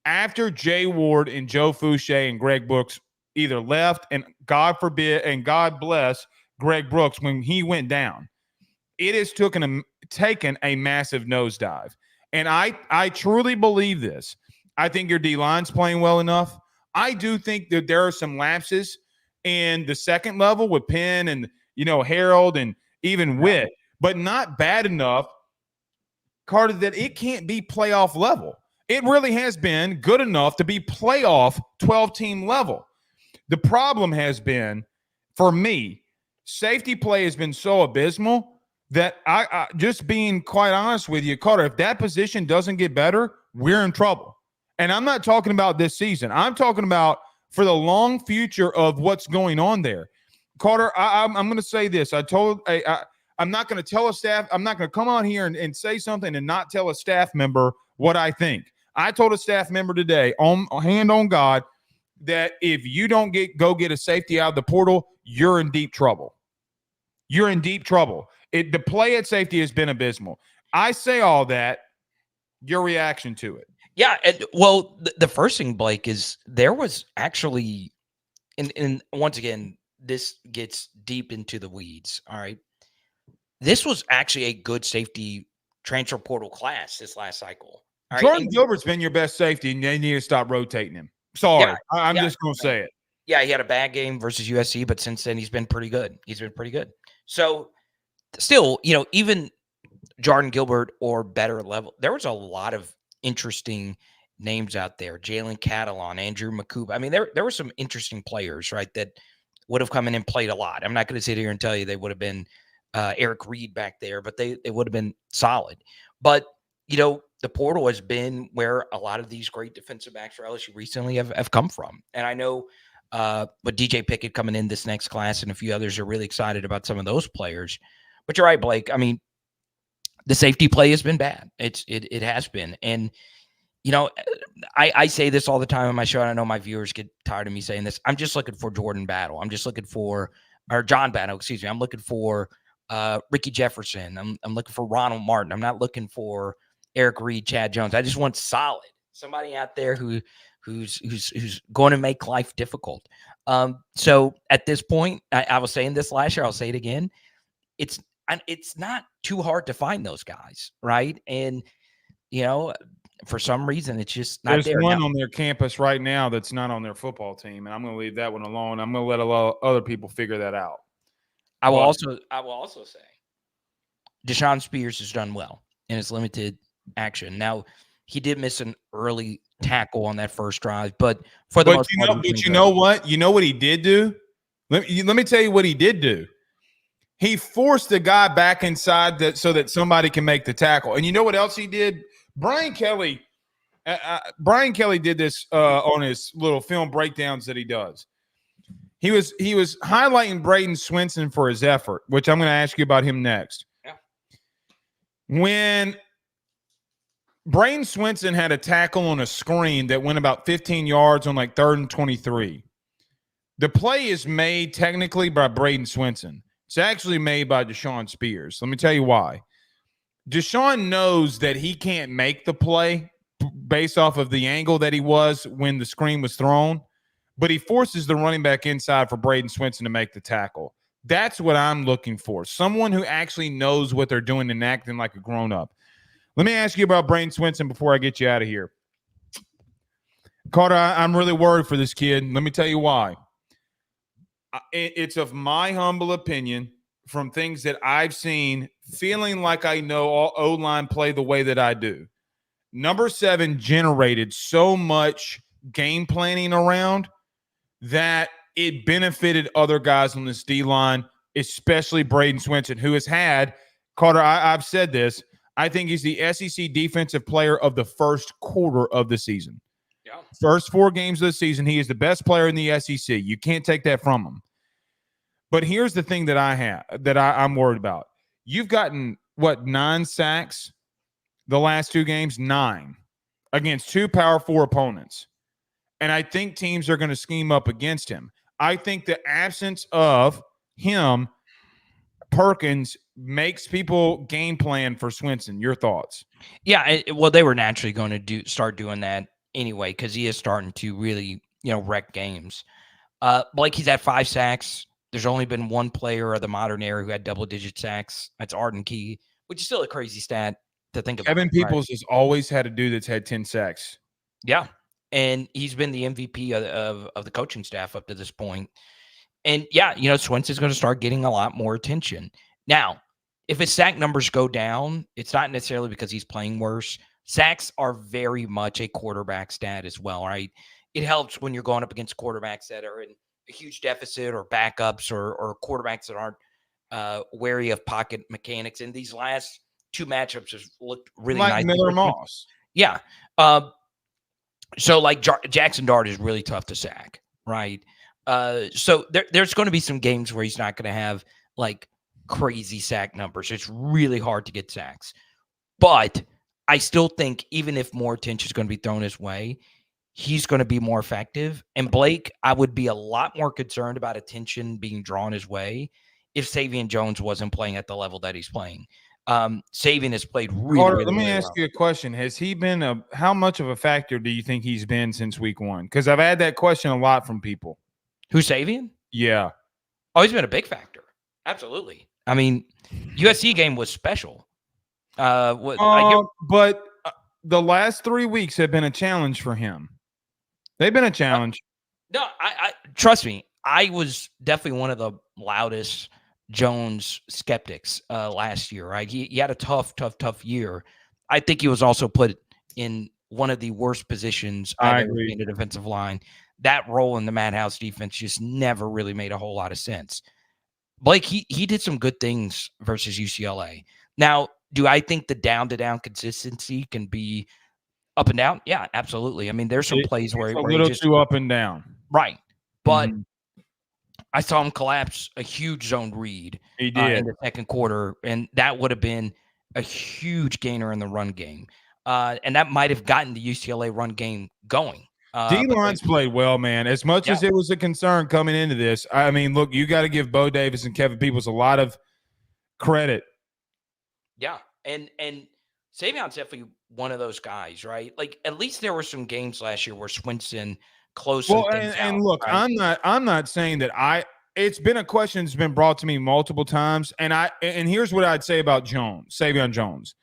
after Jay Ward and Joe Fouché and Greg Brooks either left, and God forbid, and God bless Greg Brooks when he went down, it has taken a massive nosedive. And I truly believe this. I think your D-line's playing well enough. I do think that there are some lapses in the second level with Penn and, Harold and even Witt, but not bad enough, Carter, that it can't be playoff level. It really has been good enough to be playoff 12-team level. The problem has been, for me, safety play has been so abysmal that I just being quite honest with you, Carter, if that position doesn't get better, we're in trouble. And I'm not talking about this season. I'm talking about for the long future of what's going on there. Carter, I'm going to say this. I'm not going to tell a staff. I'm not going to come on here and say something and not tell a staff member what I think. I told a staff member today, hand on God, that if you don't go get a safety out of the portal, you're in deep trouble. You're in deep trouble. The play at safety has been abysmal. I say all that. Your reaction to it? Yeah, well, the first thing, Blake, is there was actually, and once again, this gets deep into the weeds, all right? This was actually a good safety transfer portal class this last cycle. All right? Jordan Gilbert's been your best safety, and they need to stop rotating him. Sorry, I'm just going to say it. Yeah, he had a bad game versus USC, but since then he's been pretty good. So still, even Jordan Gilbert or better level, there was a lot of interesting names out there. Jalen Catalon, Andrew McCoop. I mean, there were some interesting players, right, that would have come in and played a lot. I'm not going to sit here and tell you they would have been Eric Reed back there, but they would have been solid. But, the portal has been where a lot of these great defensive backs for LSU recently have come from. And I know with DJ Pickett coming in this next class and a few others are really excited about some of those players. But you're right, Blake. I mean, the safety play has been bad. It has been. And, I say this all the time on my show, and I know my viewers get tired of me saying this. I'm just looking for Jordan Battle. I'm just looking for – or John Battle, excuse me. I'm looking for Ricky Jefferson. I'm looking for Ronald Martin. I'm not looking for Eric Reed, Chad Jones. I just want solid. Somebody out there who's going to make life difficult. So at this point, I was saying this last year, I'll say it again. It's not too hard to find those guys, right? And, for some reason, it's just not there. There's one on their campus right now that's not on their football team, and I'm going to leave that one alone. I'm going to let a lot of other people figure that out. I will also say Deshaun Spears has done well in his limited action. Now, he did miss an early tackle on that first drive, but for the most part, you know what? You know what he did do? Let me tell you what he did do. He forced the guy back inside so that somebody can make the tackle. And you know what else he did? Brian Kelly did this on his little film breakdowns that he does. He was highlighting Braden Swinson for his effort, which I'm going to ask you about him next. Yeah. When Braden Swinson had a tackle on a screen that went about 15 yards on like 3rd and 23, the play is made technically by Braden Swinson. It's actually made by Deshaun Spears. Let me tell you why. Deshaun knows that he can't make the play based off of the angle that he was when the screen was thrown, but he forces the running back inside for Braden Swinson to make the tackle. That's what I'm looking for. Someone who actually knows what they're doing and acting like a grown-up. Let me ask you about Braden Swinson before I get you out of here. Carter, I'm really worried for this kid. Let me tell you why. It's of my humble opinion from things that I've seen, feeling like I know all O-line play the way that I do. Number 7 generated so much game planning around that it benefited other guys on this D-line, especially Braden Swinson, who has had, Carter, I've said this, I think he's the SEC Defensive Player of the first quarter of the season. Yeah. First 4 games of the season, he is the best player in the SEC. You can't take that from him. But here's the thing that I'm worried about. You've gotten, 9 sacks the last 2 games? 9 against 2 Power 4 opponents. And I think teams are going to scheme up against him. I think the absence of him, Perkins, makes people game plan for Swinson. Your thoughts? Yeah, well, they were naturally going to start doing that anyway because he is starting to really, wreck games. Blake, he's had 5 sacks. There's only been 1 player of the modern era who had double-digit sacks. That's Arden Key, which is still a crazy stat to think about. Kevin Peoples has always had a dude that's had 10 sacks. Yeah, and he's been the MVP of the coaching staff up to this point. And, yeah, Swinson's going to start getting a lot more attention. Now, if his sack numbers go down, it's not necessarily because he's playing worse. Sacks are very much a quarterback stat as well, right? It helps when you're going up against quarterbacks that are in a huge deficit or backups or quarterbacks that aren't wary of pocket mechanics. And these last 2 matchups have looked really nice. Miller Moss. Yeah. So, like, Jackson Dart is really tough to sack, right? So there's going to be some games where he's not going to have, like, crazy sack numbers. It's really hard to get sacks. But I still think even if more attention is going to be thrown his way, he's going to be more effective. And Blake, I would be a lot more concerned about attention being drawn his way if Savian Jones wasn't playing at the level that he's playing. Savian has played really, Carter, really let me really ask well. you a question. Has he been how much of a factor do you think he's been since week 1? Because I've had that question a lot from people. Who's Savian? Yeah. Oh, he's been a big factor. Absolutely. I mean, USC game was special. But the last 3 weeks have been a challenge for him. They've been a challenge. No, I trust me. I was definitely one of the loudest Jones skeptics last year. Right, he had a tough year. I think he was also put in one of the worst positions I've ever seen in the defensive line. That role in the Madhouse defense just never really made a whole lot of sense. Blake, he did some good things versus UCLA. Now, do I think the down-to-down consistency can be up and down? Yeah, absolutely. I mean, there's some plays where a little too up and down. Right. But I saw him collapse a huge zone read He did. in the second quarter, and that would have been a huge gainer in the run game. And that might have gotten the UCLA run game going. D-line's played well, man. As much as it was a concern coming into this, I mean, look, you got to give Bo Davis and Kevin Peoples a lot of credit. Yeah, and Savion's definitely one of those guys, right? Like, at least there were some games last year where Swinson closed some things out. And look, right? I'm not saying that it's been a question that's been brought to me multiple times, and here's what I'd say about Savian Jones.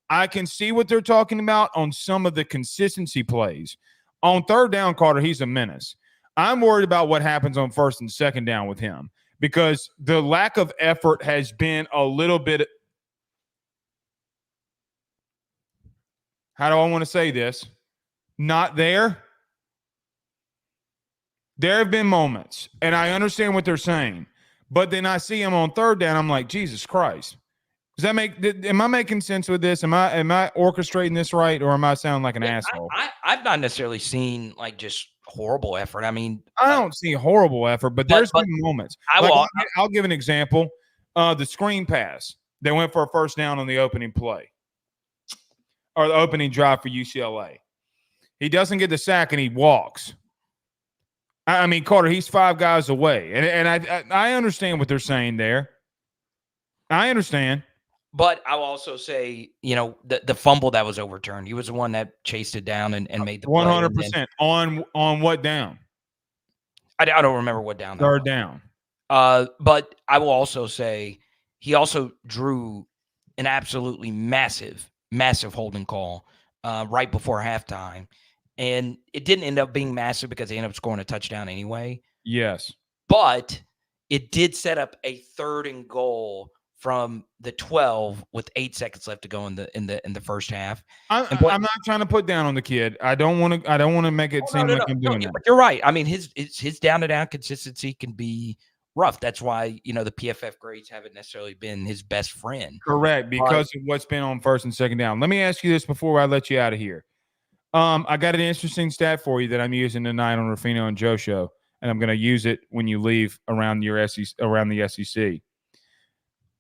I can see what they're talking about on some of the consistency plays. On third down, Carter, he's a menace. I'm worried about what happens on first and second down with him because the lack of effort has been a little bit – how do I want to say this? Not there. There have been moments, and I understand what they're saying, but then I see him on third down, I'm like, Jesus Christ. Does that am I making sense with this? Am I orchestrating this right, or am I sounding like an asshole? I've not necessarily seen like just horrible effort. I mean, I don't see horrible effort, but there's been moments. I'll give an example. The screen pass. They went for a first down on the opening play or the opening drive for UCLA. He doesn't get the sack and he walks. I mean, Carter, he's 5 guys away, and I understand what they're saying there. I understand. But I'll also say, the fumble that was overturned, he was the one that chased it down and made the 100% on what down? I don't remember what down. Third down. But I will also say he also drew an absolutely massive holding call right before halftime. And it didn't end up being massive because they ended up scoring a touchdown anyway. Yes. But it did set up a 3rd and goal from the 12 with 8 seconds left to go in the first half. I'm not trying to put down on the kid. I don't want to make it seem like I'm doing that. But you're right. I mean, his down to down consistency can be rough. That's why, the PFF grades haven't necessarily been his best friend. Correct, because of what's been on first and second down. Let me ask you this before I let you out of here. I got an interesting stat for you that I'm using tonight on Ruffino and Joe show, and I'm going to use it when you leave around the SEC.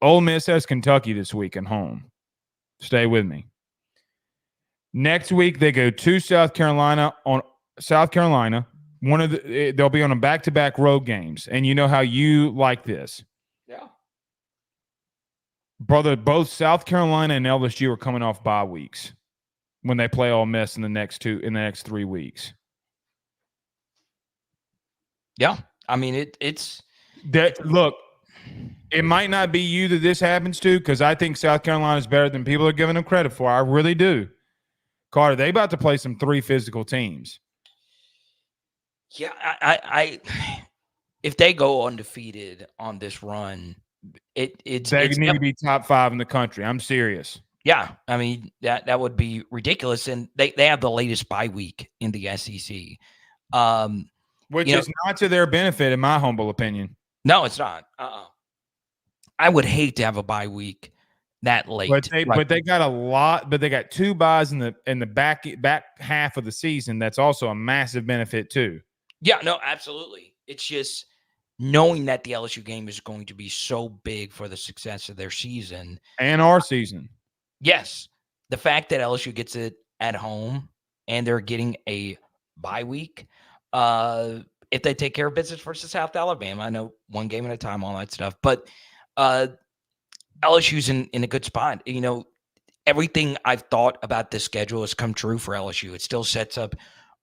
Ole Miss has Kentucky this week at home. Stay with me. Next week they go to South Carolina. They'll be on a back-to-back road games, and you know how you like this. Yeah. Brother, both South Carolina and LSU are coming off bye weeks when they play Ole Miss in the next 3 weeks. Yeah. I mean, it's look, it might not be you that this happens to, because I think South Carolina is better than people are giving them credit for. I really do. Carter, they about to play some 3 physical teams. Yeah, I if they go undefeated on this run, they need to be top 5 in the country. I'm serious. Yeah, I mean that would be ridiculous, and they have the latest bye week in the SEC, which is not to their benefit, in my humble opinion. No, it's not. I would hate to have a bye week that late. But they got a lot. But they got 2 buys in the back half of the season. That's also a massive benefit too. Yeah, no, absolutely. It's just knowing that the LSU game is going to be so big for the success of their season and our season. Yes, the fact that LSU gets it at home and they're getting a bye week. If they take care of business versus South Alabama, I know 1 game at a time, all that stuff, but LSU's in a good spot. Everything I've thought about this schedule has come true for LSU. It still sets up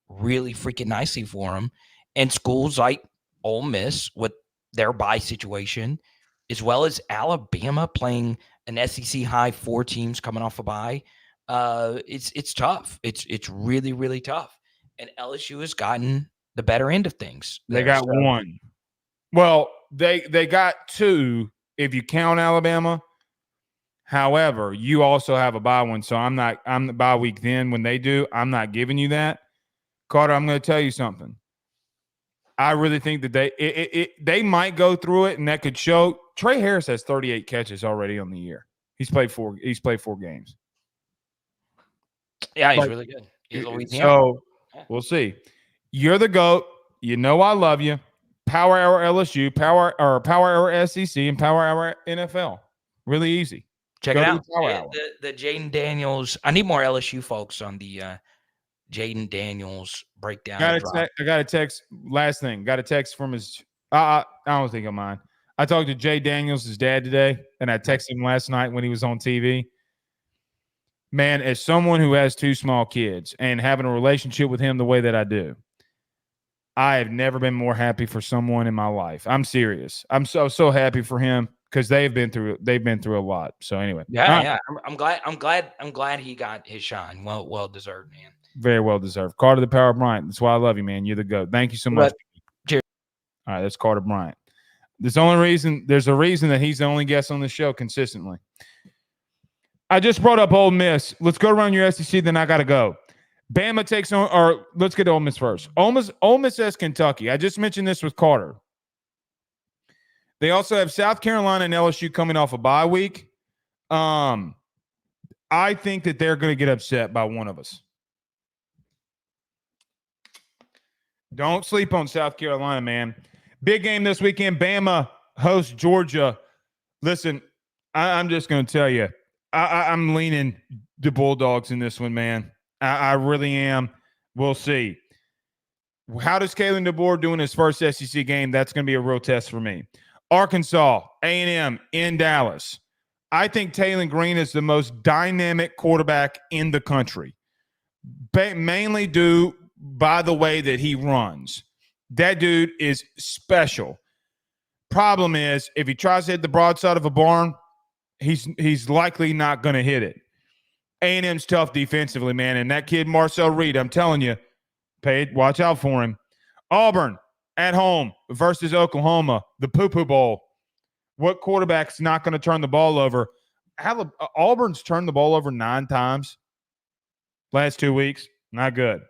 really freaking nicely for them. And schools like Ole Miss with their bye situation, as well as Alabama playing an SEC high 4 teams coming off a bye, it's tough. It's really, really tough. And LSU has gotten the better end of things. They got 1. Well, they got 2 if you count Alabama. However, you also have a bye one, so I'm the bye week then when they do. I'm not giving you that. Carter, I'm going to tell you something. I really think that they might go through it, and that could show. Trey Harris has 38 catches already on the year. He's played 4 games. Yeah, he's really good. So we'll see. You're the GOAT. You know I love you. Power Hour LSU, Power Hour SEC, and Power Hour NFL. Really easy. Check it out. The Jaden Daniels. I need more LSU folks on the Jaden Daniels breakdown. I got a text. Last thing. Got a text from his. I don't think of mine. I talked to Jay Daniels, his dad, today, and I texted him last night when he was on TV. Man, as someone who has 2 small kids and having a relationship with him the way that I do, I have never been more happy for someone in my life. I'm serious. I'm so happy for him because they've been through a lot. So anyway, yeah. I'm glad he got his shine. Well deserved, man. Very well deserved. Carter the Power Bryant. That's why I love you, man. You're the GOAT. Thank you so much. Cheers. All right, that's Carter Bryant. There's a reason that he's the only guest on the show consistently. I just brought up Ole Miss. Let's go around your SEC, then I got to go. Bama takes on, or let's get to Ole Miss first. Ole Miss has Kentucky. I just mentioned this with Carter. They also have South Carolina and LSU coming off a bye week. I think that they're going to get upset by one of us. Don't sleep on South Carolina, man. Big game this weekend. Bama hosts Georgia. Listen, I'm just going to tell you, I'm leaning the Bulldogs in this one, man. I really am. We'll see. How does Kalen DeBoer do in his first SEC game? That's going to be a real test for me. Arkansas, A&M in Dallas. I think Taylon Green is the most dynamic quarterback in the country, mainly due by the way that he runs. That dude is special. Problem is, if he tries to hit the broadside of a barn, he's likely not going to hit it. A&M's tough defensively, man, and that kid Marcel Reed, I'm telling you, watch out for him. Auburn at home versus Oklahoma, the Poo-Poo Bowl. What quarterback's not going to turn the ball over? Auburn's turned the ball over 9 times last 2 weeks. Not good.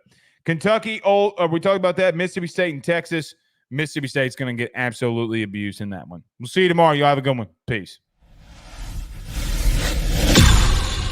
Kentucky, we talked about that. Mississippi State and Texas. Mississippi State's going to get absolutely abused in that one. We'll see you tomorrow. Y'all have a good one. Peace.